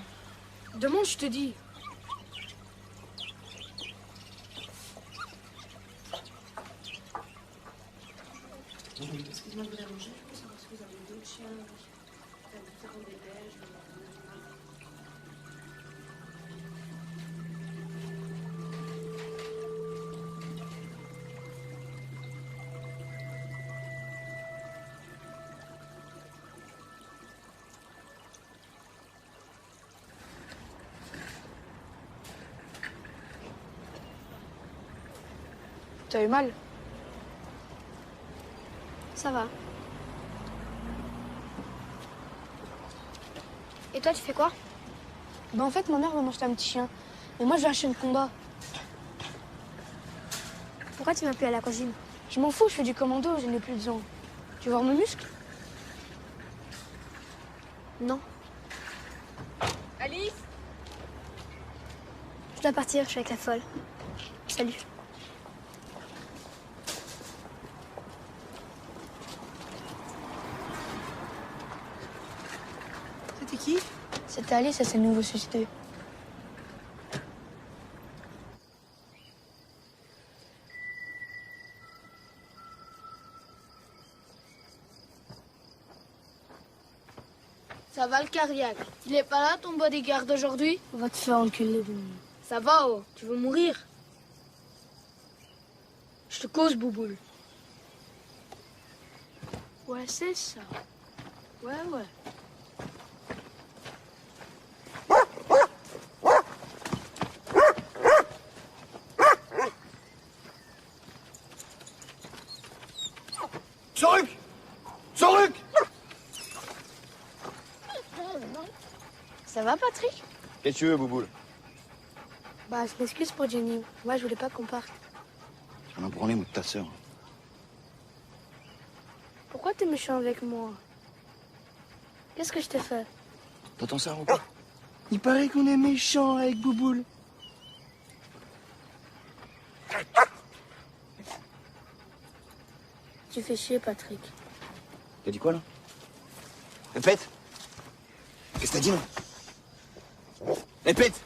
S3: Demande, je te dis.
S11: Excusez-moi de vous déranger. Je peux savoir si vous avez d'autres chiens différents des belges.
S3: T'as eu mal? Ça va. Et toi, tu fais quoi? En fait, ma mère va m'acheter un petit chien. Et moi, je vais acheter le combat. Pourquoi tu vas plus à la cuisine? Je m'en fous, je fais du commando, je n'ai plus besoin. Tu veux voir mes muscles? Non.
S12: Alice?
S3: Je dois partir, je suis avec la folle. Salut.
S12: C'était qui?
S3: C'était Alice, elle s'est de nouveau suicidée.
S12: Ça va le cardiaque. Il est pas là ton bodyguard aujourd'hui?
S3: On va te faire enculer.
S12: Ça va, oh. Tu veux mourir? Je te cause, Bouboule.
S3: Ouais, c'est ça. Ouais.
S4: Soruk! Soruk!
S3: Ça va, Patrick?
S7: Qu'est-ce que tu veux, Bouboule?
S3: Bah, je m'excuse pour Jenny. Moi, je voulais pas qu'on parte.
S7: On a un problème avec ta sœur.
S3: Pourquoi t'es méchant avec moi? Qu'est-ce que je t'ai fait?
S7: T'entends ça, Rocco?
S4: Il paraît qu'on est méchant avec Bouboule.
S3: Tu fais chier, Patrick.
S7: T'as dit quoi, là? Répète! Qu'est-ce que t'as dit, là? Répète!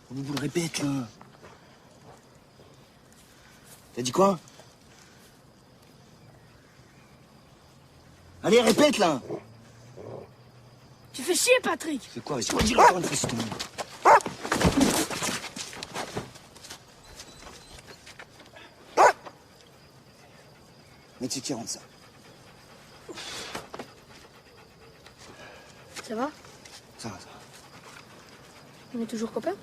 S7: Bouboule, répète, là. T'as dit quoi? Allez, répète, là!
S12: Tu fais chier, Patrick!
S7: C'est quoi? C'est quoi? Dis-le encore une fois, s'il te plaît. Mais tu rentre ça.
S3: Ça va?
S7: Ça va.
S3: On est toujours copains?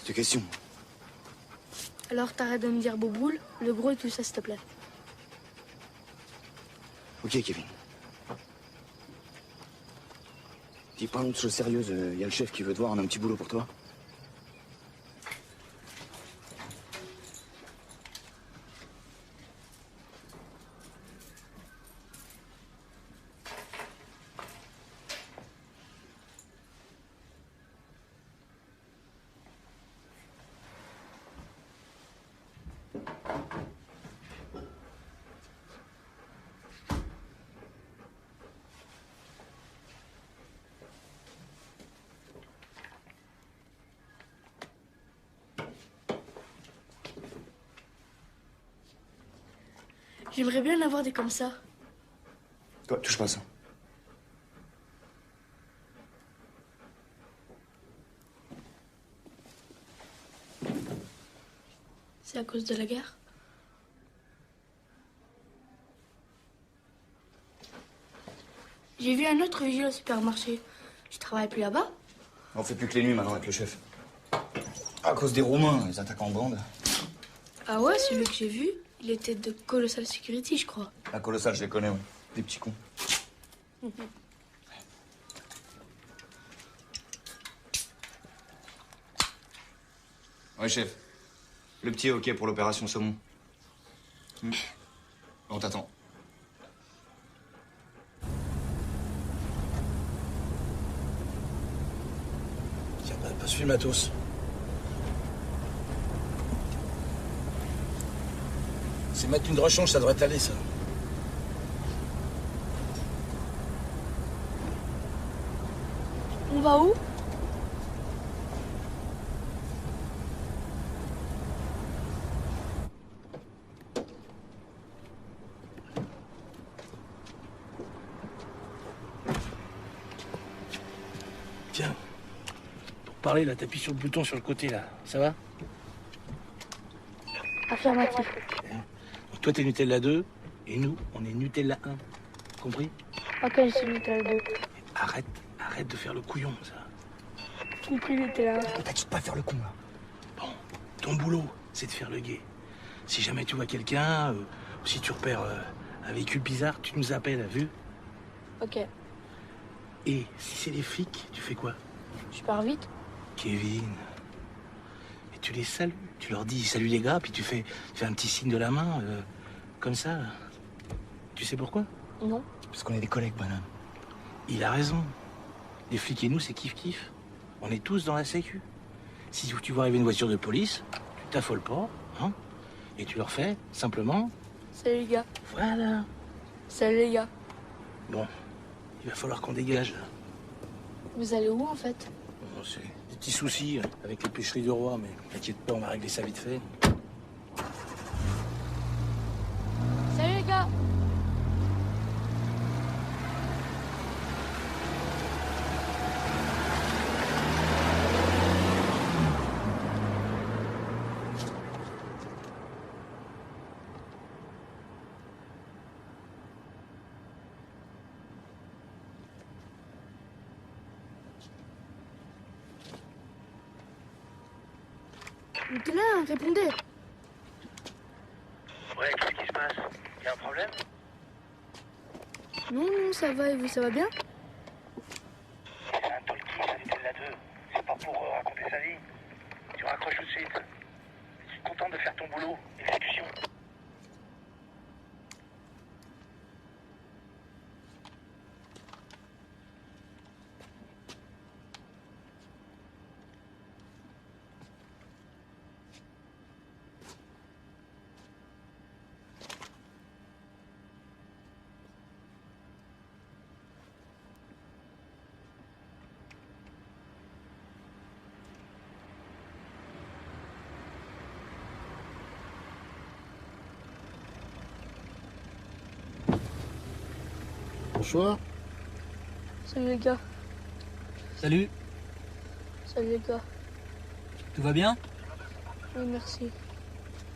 S7: C'est une question.
S3: Alors t'arrêtes de me dire Bouboule, le gros et tout ça, s'il te plaît.
S7: Ok, Kevin. Dis pas une chose sérieuse, y a le chef qui veut te voir, on a un petit boulot pour toi.
S3: J'aimerais bien en avoir des comme ça.
S7: Toi, touche pas à ça.
S3: C'est à cause de la guerre? J'ai vu un autre vigile au supermarché. Tu travailles plus là-bas?
S7: On fait plus que les nuits maintenant avec le chef. À cause des Roumains, les attaquent en bande.
S3: Ah ouais, celui que j'ai vu, il était de Colossal Security, je crois.
S7: La colossale, je les connais, ouais. Des petits cons. Ouais, chef. Le petit est OK pour l'opération saumon. On t'attend.
S15: Tiens, pas ce matos. C'est mettre une de rechange, ça devrait t'aller, ça.
S3: On va où?
S15: Tiens, pour parler, là, t'appuies sur le bouton sur le côté, là. Ça va?
S3: Affirmatif.
S15: Donc toi, t'es Nutella 2, et nous, on est Nutella 1. Compris?
S3: Ok, je suis Nutella 2.
S15: Arrête de faire le couillon, ça.
S3: Compris, Nutella 1.
S15: T'as dit de pas faire le con, là. Bon, ton boulot, c'est de faire le guet. Si jamais tu vois quelqu'un, ou si tu repères un véhicule bizarre, tu nous appelles, vu?
S3: Ok.
S15: Et si c'est les flics, tu fais quoi?
S3: Je pars vite.
S15: Kevin. Et tu les salues. Tu leur dis salut les gars, puis tu fais un petit signe de la main, comme ça. Tu sais pourquoi?
S3: Non.
S7: Parce qu'on est des collègues, bonhomme.
S15: Il a raison. Les flics et nous, c'est kiff-kiff. On est tous dans la sécu. Si tu vois arriver une voiture de police, tu t'affoles pas, hein? Et tu leur fais simplement...
S3: Salut les gars.
S15: Voilà.
S3: Salut les gars.
S15: Bon, il va falloir qu'on dégage, là.
S3: Vous allez où en fait?
S15: Bon, c'est des petits soucis avec les pêcheries de roi, mais t'inquiète pas, on va régler ça vite fait.
S3: Salut les gars. T'es là, répondez.
S15: Ouais, qu'est-ce qui se passe? Y a un problème?
S3: Non, non, ça va, et vous, ça va bien?
S15: C'est un talkie, ça était là deux. C'est pas pour raconter sa vie. Tu raccroches tout de suite. Je suis content de faire ton boulot. Exécution.
S10: Bonsoir.
S3: Salut les gars.
S17: Salut,
S3: Salut les gars.
S17: tout va bien?
S3: Oui, merci.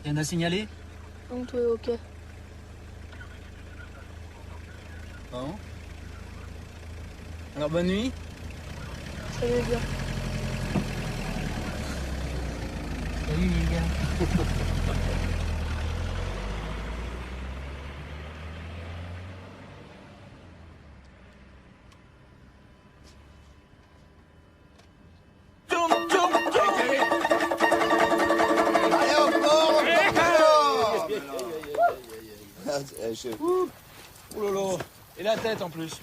S17: Rien à signaler?
S3: Non, tout est ok.
S10: Bon. Alors, bonne nuit.
S3: Salut les gars.
S17: Salut les gars.
S14: Ouh là là. Et la tête en plus.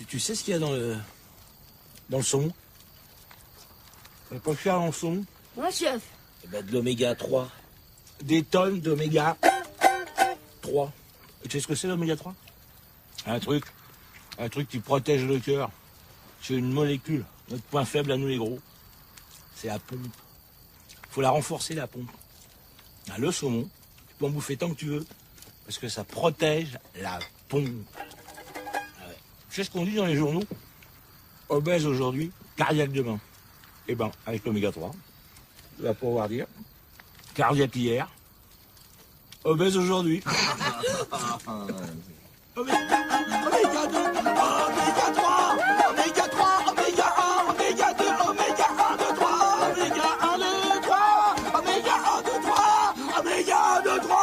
S15: Tu sais ce qu'il y a dans le saumon? C'est pas cher dans le saumon?
S3: Ouais, chef.
S15: Eh ben, de l'oméga 3. Des tonnes d'oméga 3. Et tu sais ce que c'est l'oméga 3? Un truc qui protège le cœur. C'est une molécule. Notre point faible à nous les gros, c'est la pompe. Faut la renforcer, la pompe. Ah, le saumon, tu peux en bouffer tant que tu veux, parce que ça protège la pompe. Ah ouais. Tu sais ce qu'on dit dans les journaux? Obèse aujourd'hui, cardiaque demain. Eh ben, avec l'oméga 3, tu vas pouvoir dire cardiaque hier, obèse aujourd'hui. Oméga 3, oméga 3, oméga 1, oméga 2, oméga 1, 2, 3, oméga 1, 2, 3, oméga 1, 2, 3, oméga 1, 2, 3.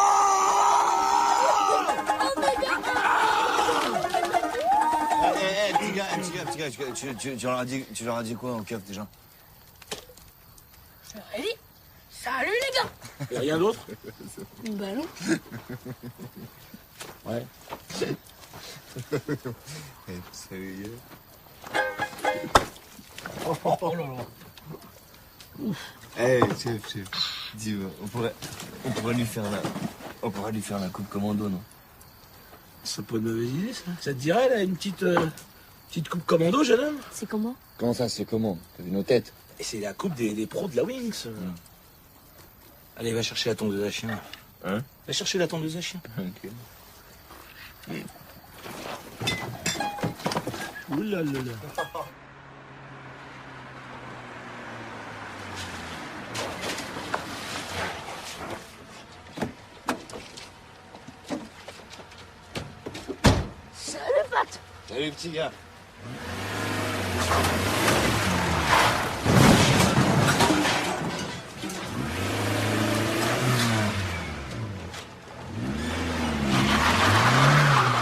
S7: Petit gars, tu leur as dit quoi en keuf déjà?
S3: Je leur ai dit, salut les gars.
S15: Et rien d'autre?
S3: Bah non.
S15: Ouais.
S7: Sérieux?
S17: Oh là là.
S7: Eh, chef. Dis-moi, on pourrait lui faire la coupe commando, non?
S15: C'est pas une mauvaise idée, ça. Ça te dirait, là, une petite coupe commando, jeune homme?
S3: C'est comment?
S7: Comment ça, c'est comment? T'as vu nos têtes?
S15: Et c'est la coupe des pros de la Wings. Allez, va chercher la tondeuse à chien.
S7: Hein?
S15: Va chercher la tondeuse à chien.
S7: Ok.
S15: Ouh là là là.
S3: Salut Pat.
S7: Salut, petit gars.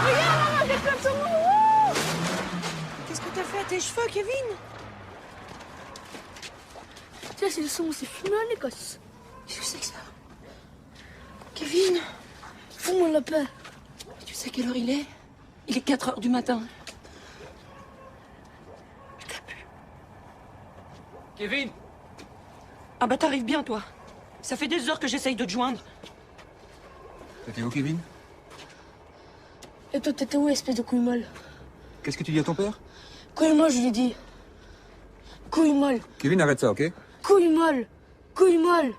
S12: Regarde, maman, j'ai plein de saumon.
S11: Qu'est-ce que t'as fait à tes cheveux, Kevin?
S3: Tiens, c'est le son, c'est fumé en Écosse.
S11: Qu'est-ce que c'est que ça?
S3: Kevin, fous-moi la paix.
S11: Tu sais quelle heure il est? Il est 4 heures du matin.
S14: Kevin!
S11: Ah bah t'arrives bien, toi. Ça fait des heures que j'essaye de te joindre.
S10: T'étais où, Kevin?
S3: Et toi, t'étais où, espèce de couille molle?
S10: Qu'est-ce que tu dis à ton père?
S3: Couille molle, je lui ai dit. Couille molle.
S10: Kevin, arrête ça, ok?
S3: Couille molle. Couille molle.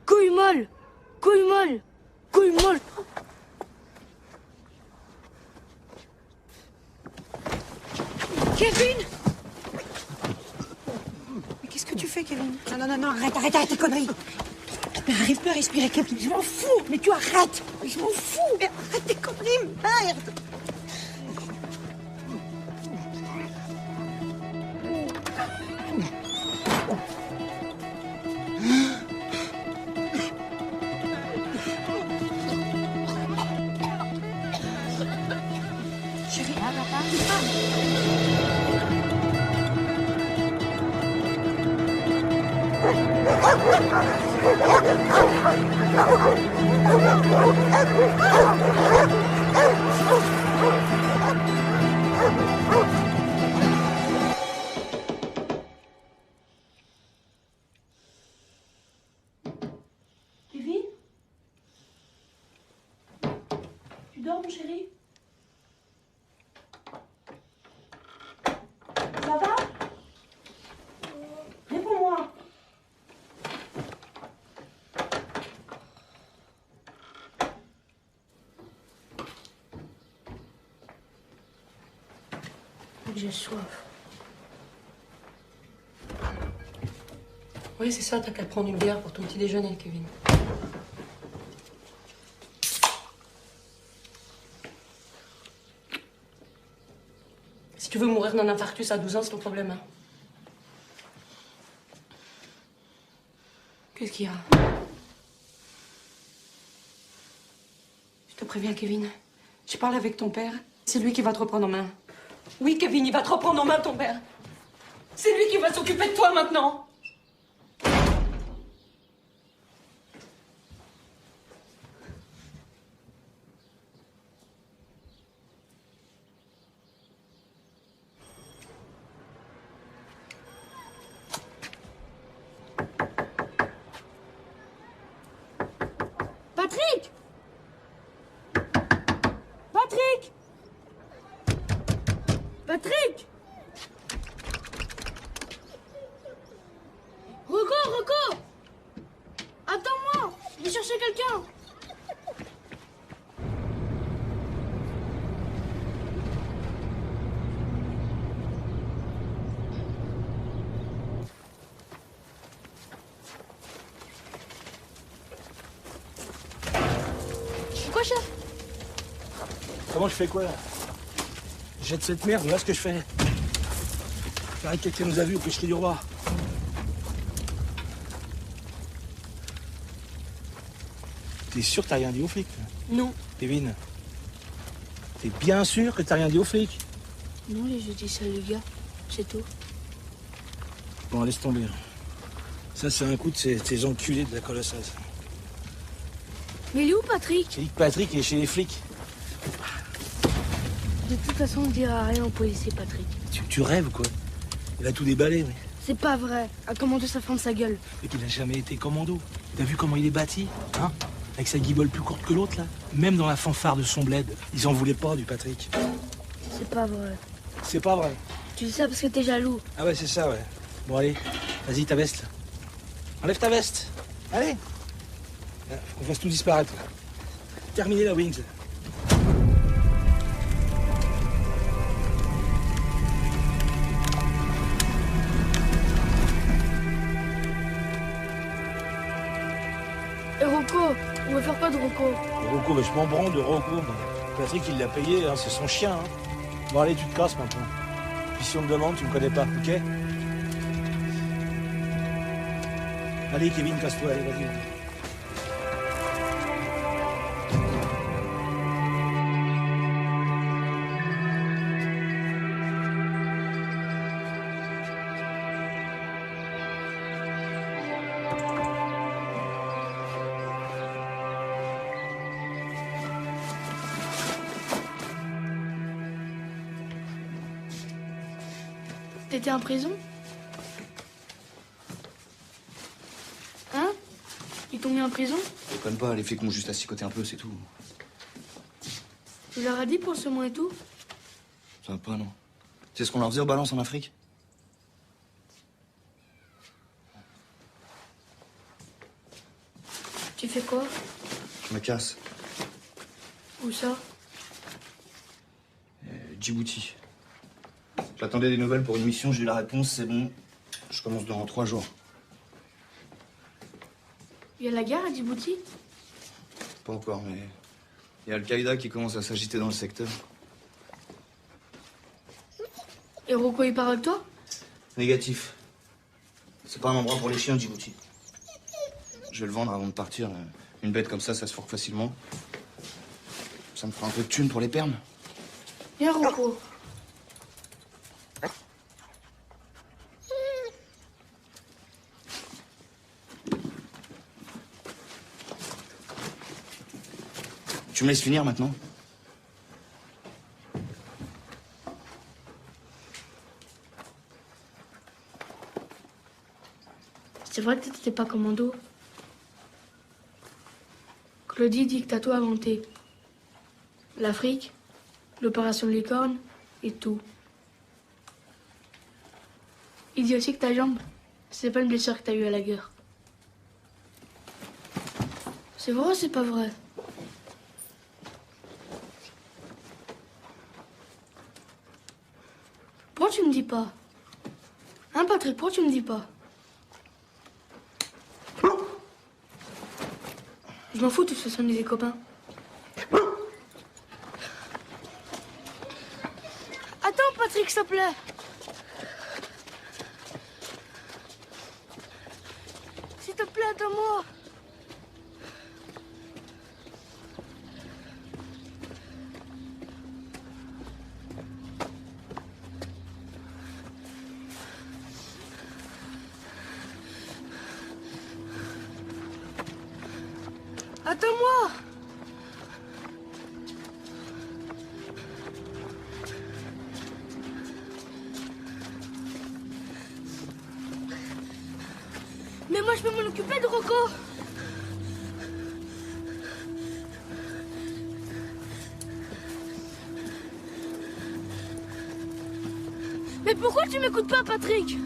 S3: Couille molle. Couille molle. Couille molle.
S11: Kevin! Mais qu'est-ce que tu fais, Kevin? Non, arrête tes conneries. Ton père arrive plus à respirer, Kevin. Je m'en fous, mais tu arrêtes. Je m'en fous. Mais arrête tes conneries, merde. Chérie, Kevin? Tu dors, mon chéri? Ça va? Réponds-moi.
S3: J'ai soif.
S11: Oui, c'est ça, t'as qu'à prendre une bière pour ton petit déjeuner, Kevin. Si tu veux mourir d'un infarctus à 12 ans, c'est ton problème, hein. Qu'est-ce qu'il y a? Je te préviens, Kevin. Je parle avec ton père. C'est lui qui va te reprendre en main. Oui, Kevin, il va te reprendre en main, ton père. C'est lui qui va s'occuper de toi maintenant.
S3: Patrick! Patrick! Patrick! Rocco! Attends-moi! Je vais chercher quelqu'un! Quoi, chef?
S14: Comment je fais quoi, là? Jette cette merde, voilà ce que je fais. Pareil que quelqu'un nous a vus au pêcherie du roi. T'es sûr que t'as rien dit aux flics?
S3: Non.
S14: Kevin, t'es bien sûr que t'as rien dit aux flics?
S3: Non, j'ai dit ça, les gars. C'est tout.
S14: Bon, laisse tomber. Ça, c'est un coup de ces enculés de la colossaise.
S3: Mais il est où, Patrick?
S14: J'ai dit que Patrick est chez les flics.
S3: De toute façon, on ne dira rien au policier, Patrick.
S14: Tu rêves, quoi. Il a tout déballé, mais...
S3: C'est pas vrai. Un commando, ça ferme sa gueule.
S14: Et qu'il a jamais été commando. T'as vu comment il est bâti, hein? Avec sa guibole plus courte que l'autre, là. Même dans la fanfare de son bled, ils en voulaient pas, du Patrick.
S3: C'est pas vrai.
S14: C'est pas vrai.
S3: Tu dis ça parce que t'es jaloux.
S14: Ah ouais, c'est ça, ouais. Bon, allez, vas-y, ta veste, là. Enlève ta veste. Allez. Là, faut qu'on fasse tout disparaître, là. Terminez la Wings.
S3: Et Rocco, on va faire quoi de Rocco?
S14: Rocco, mais je m'en branle de Rocco. Patrick, il l'a payé, hein, c'est son chien. Hein.
S15: Bon allez, tu te casses maintenant. Puis si on me demande, tu me connais pas, ok? Allez Kevin, casse-toi, allez, vas-y.
S3: T'étais en prison? Hein? Ils t'ont mis en prison?
S7: Je déconne pas, les flics m'ont juste assicoté un peu, c'est tout.
S3: Tu leur as dit pour ce mois et tout?
S7: Ça va pas, non. C'est ce qu'on leur faisait aux balances en Afrique?
S3: Tu fais quoi?
S7: Je me casse.
S3: Où ça?
S7: Djibouti. J'attendais des nouvelles pour une mission, j'ai eu la réponse, c'est bon. Je commence dans 3 jours.
S3: Il y a la guerre à Djibouti?
S7: Pas encore, mais... Il y a Al-Qaïda qui commence à s'agiter dans le secteur.
S3: Et Rocco, il parle avec toi?
S7: Négatif. C'est pas un endroit pour les chiens, Djibouti. Je vais le vendre avant de partir. Une bête comme ça se forque facilement. Ça me fera un peu de thunes pour les pernes.
S3: Viens, Rocco.
S7: Tu me laisses finir maintenant?
S3: C'est vrai que t'étais pas commando. Claudie dit que t'as tout inventé. L'Afrique, l'opération Licorne et tout. Il dit aussi que ta jambe, c'est pas une blessure que t'as eue à la guerre. C'est vrai ou c'est pas vrai? Pourquoi tu me dis pas? Hein, Patrick, pourquoi tu me dis pas? Je m'en fous, tous ce sont des copains. Attends, Patrick, s'il te plaît. S'il te plaît, attends-moi. Attends-moi! Mais moi, je peux m'en occuper de Rocco! Mais pourquoi tu m'écoutes pas, Patrick?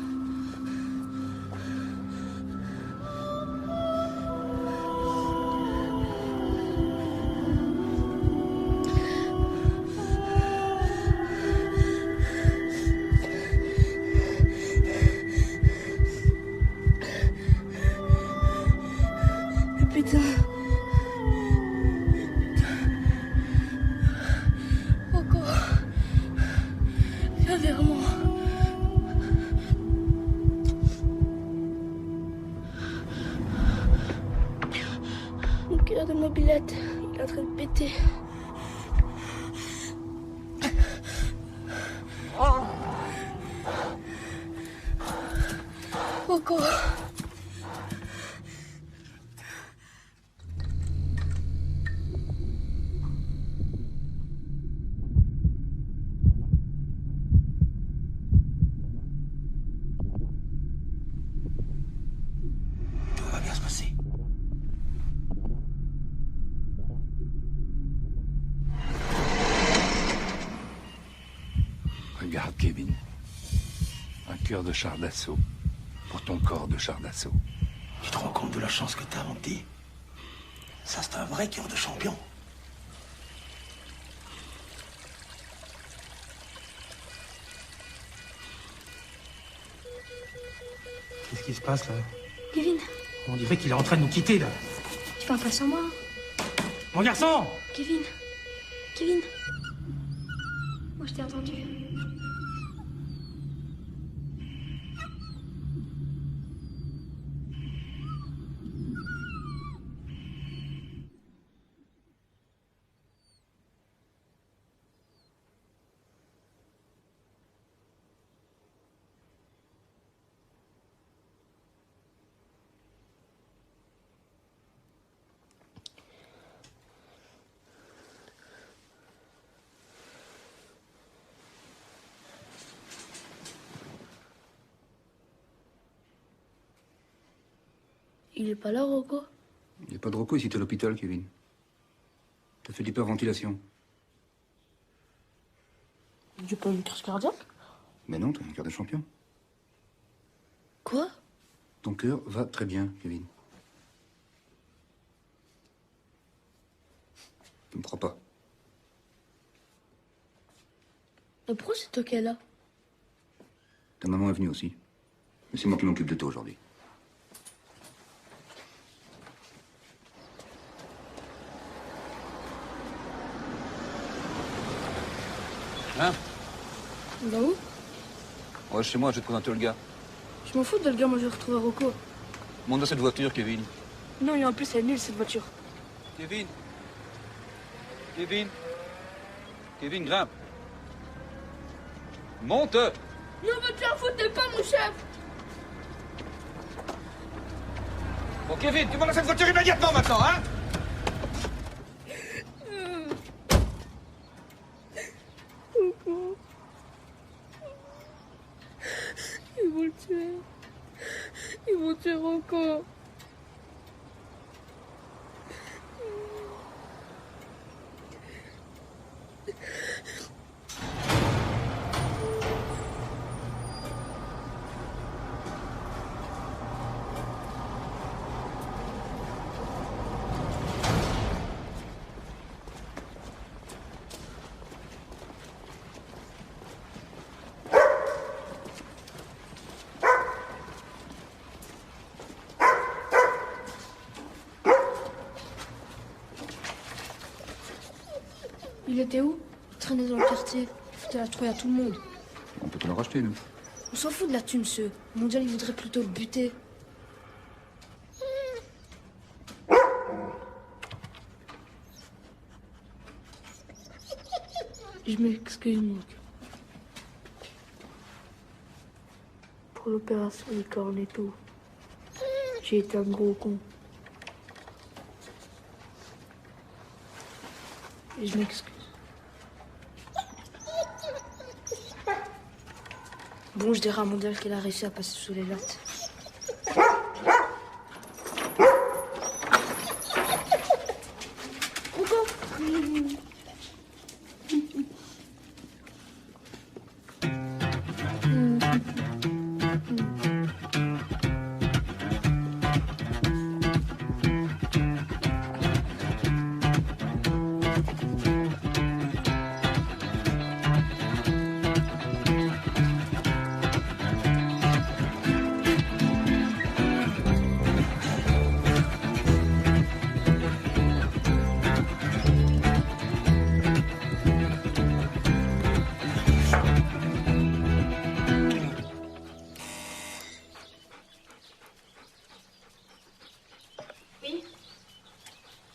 S3: Putain. Rocco. Viens vers moi. Mon cœur de mobilette, il est en train de péter. Rocco.
S1: Regarde, Kevin. Un cœur de char d'assaut pour ton corps de char d'assaut.
S15: Tu te rends compte de la chance que t'as, mon petit? Ça, c'est un vrai cœur de champion. Qu'est-ce qui se passe, là?
S3: Kevin,
S15: On dirait qu'il est en train de nous quitter, là.
S3: tu parles pas sans moi.
S15: Mon garçon!
S3: Kevin, Kevin. Moi, je
S9: t'ai entendu.
S3: Il est pas là, Rocco?
S10: Il n'y a pas de Rocco ici, t'es à l'hôpital, Kevin. T'as fait de l'hyperventilation.
S3: J'ai pas eu une crise cardiaque?
S10: Mais non, t'as un cœur de champion.
S3: Quoi?
S10: Ton cœur va très bien, Kevin. Tu me crois pas?
S3: Et pourquoi c'est toi qui es là?
S10: Ta maman est venue aussi. Mais c'est moi qui m'occupe de toi aujourd'hui. Hein?
S3: On va où?
S10: Ouais, chez moi, je vais te présenter le gars.
S3: Je m'en fous de le gars, moi je vais retrouver Rocco.
S10: Monte dans cette voiture, Kevin.
S3: Non, et en plus, elle est nulle cette voiture.
S10: Kevin. Kevin. Kevin, grimpe. Monte.
S3: Non, mais tu en foutez pas, mon chef!
S10: Bon, Kevin, tu montes dans cette voiture immédiatement maintenant, hein?
S3: Rocco. Ils vont le tuer. Ils vont tuer Rocco. Il était où? Il traînait dans le quartier. Il foutait la trouille à tout le monde.
S10: On peut te le racheter, nous.
S3: On s'en fout de la thune, ce. Mondial, il voudrait plutôt le buter. Je m'excuse, Monk. Pour l'opération des cornes et tout. J'ai été un gros con. Et je m'excuse. Bon, je dirais à Mondial qu'elle a réussi à passer sous les lattes.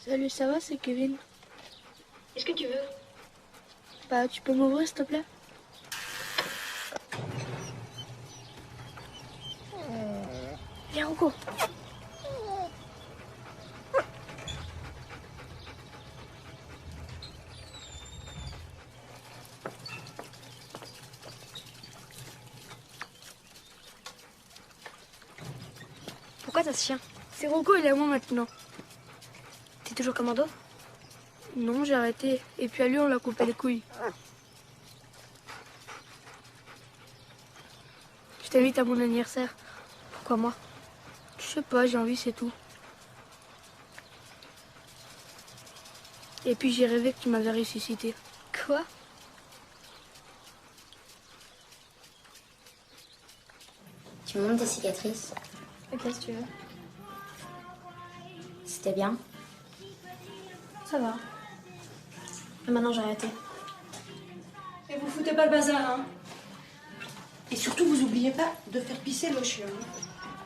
S3: Salut, ça va, c'est Kevin.
S9: Qu'est-ce que tu veux?
S3: Bah, tu peux m'ouvrir, s'il te plaît? Viens, Rocco.
S9: Pourquoi t'as ce chien?
S3: C'est Rocco, il est à moi maintenant.
S9: T'es toujours commando?
S3: Non, j'ai arrêté. Et puis à lui, on l'a coupé les couilles. Je t'invite à mon anniversaire.
S9: Pourquoi moi?
S3: Je sais pas, j'ai envie, c'est tout. Et puis j'ai rêvé que tu m'avais ressuscité.
S9: Quoi?
S18: Tu me montres tes cicatrices?
S9: Ok, si tu veux.
S18: C'était bien?
S9: Ça va. Mais maintenant j'ai arrêté.
S11: Et vous foutez pas le bazar, hein. Et surtout, vous oubliez pas de faire pisser le chien.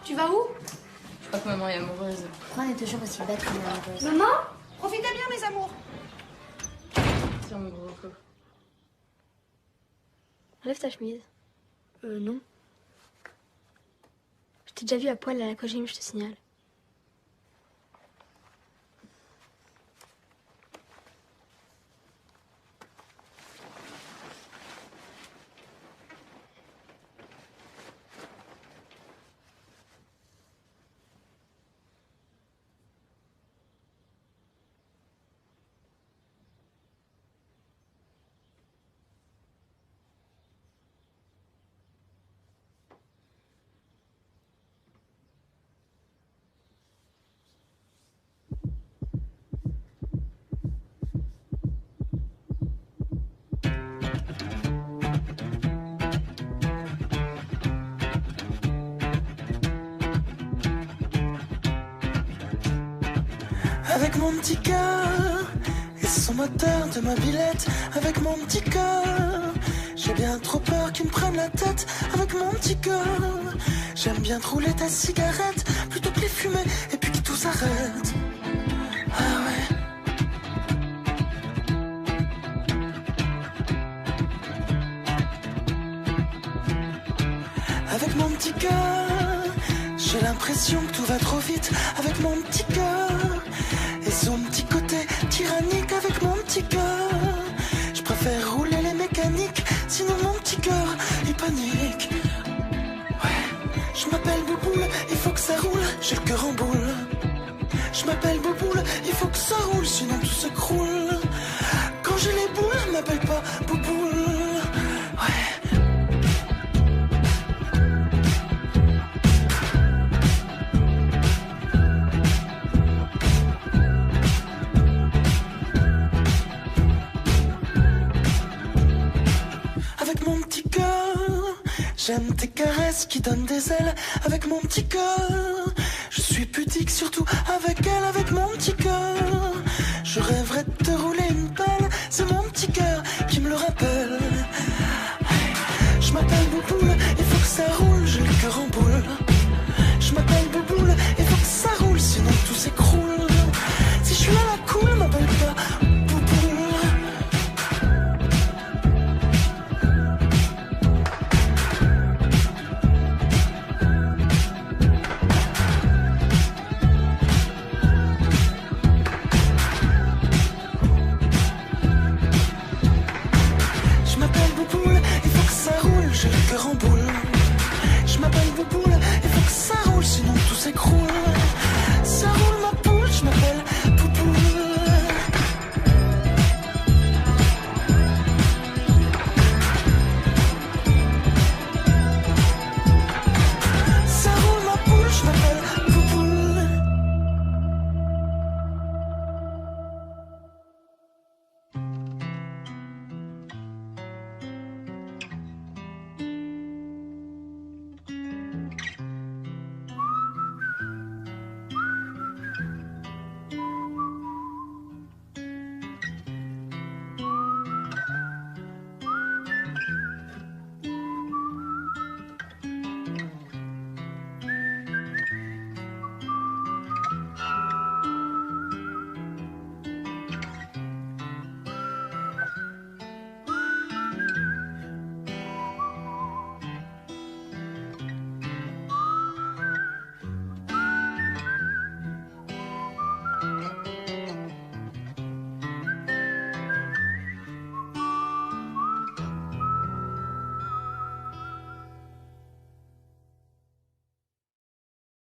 S3: Tu vas où?
S5: Je crois que maman est amoureuse.
S18: Pourquoi on est toujours aussi bête qu'on est amoureuse?
S11: Maman, profitez bien, mes amours.
S5: Tiens, mon gros coco.
S2: Enlève ta chemise. Non. Je t'ai déjà vu à poil à l'aquagym, je te signale.
S19: Avec mon petit cœur et son moteur de mobilette, avec mon petit cœur, j'ai bien trop peur qu'il me prenne la tête. Avec mon petit cœur, j'aime bien te rouler ta cigarette plutôt que les fumer et puis que tout s'arrête. Ah ouais. Avec mon petit cœur, j'ai l'impression que tout va trop vite. Avec mon petit cœur et son petit côté tyrannique, avec mon petit cœur, je préfère rouler les mécaniques, sinon mon petit cœur il panique. Ouais, je m'appelle Bouboule, il faut que ça roule, j'ai le cœur en boule. Je m'appelle Bouboule, il faut que ça roule, sinon tout s'écroule. Quand j'ai les boules, m'appelle pas Bouboule. Ouais. Avec mon petit cœur, j'aime tes caresses qui donnent des ailes. Avec mon petit cœur, je suis pudique surtout avec elle. Avec mon petit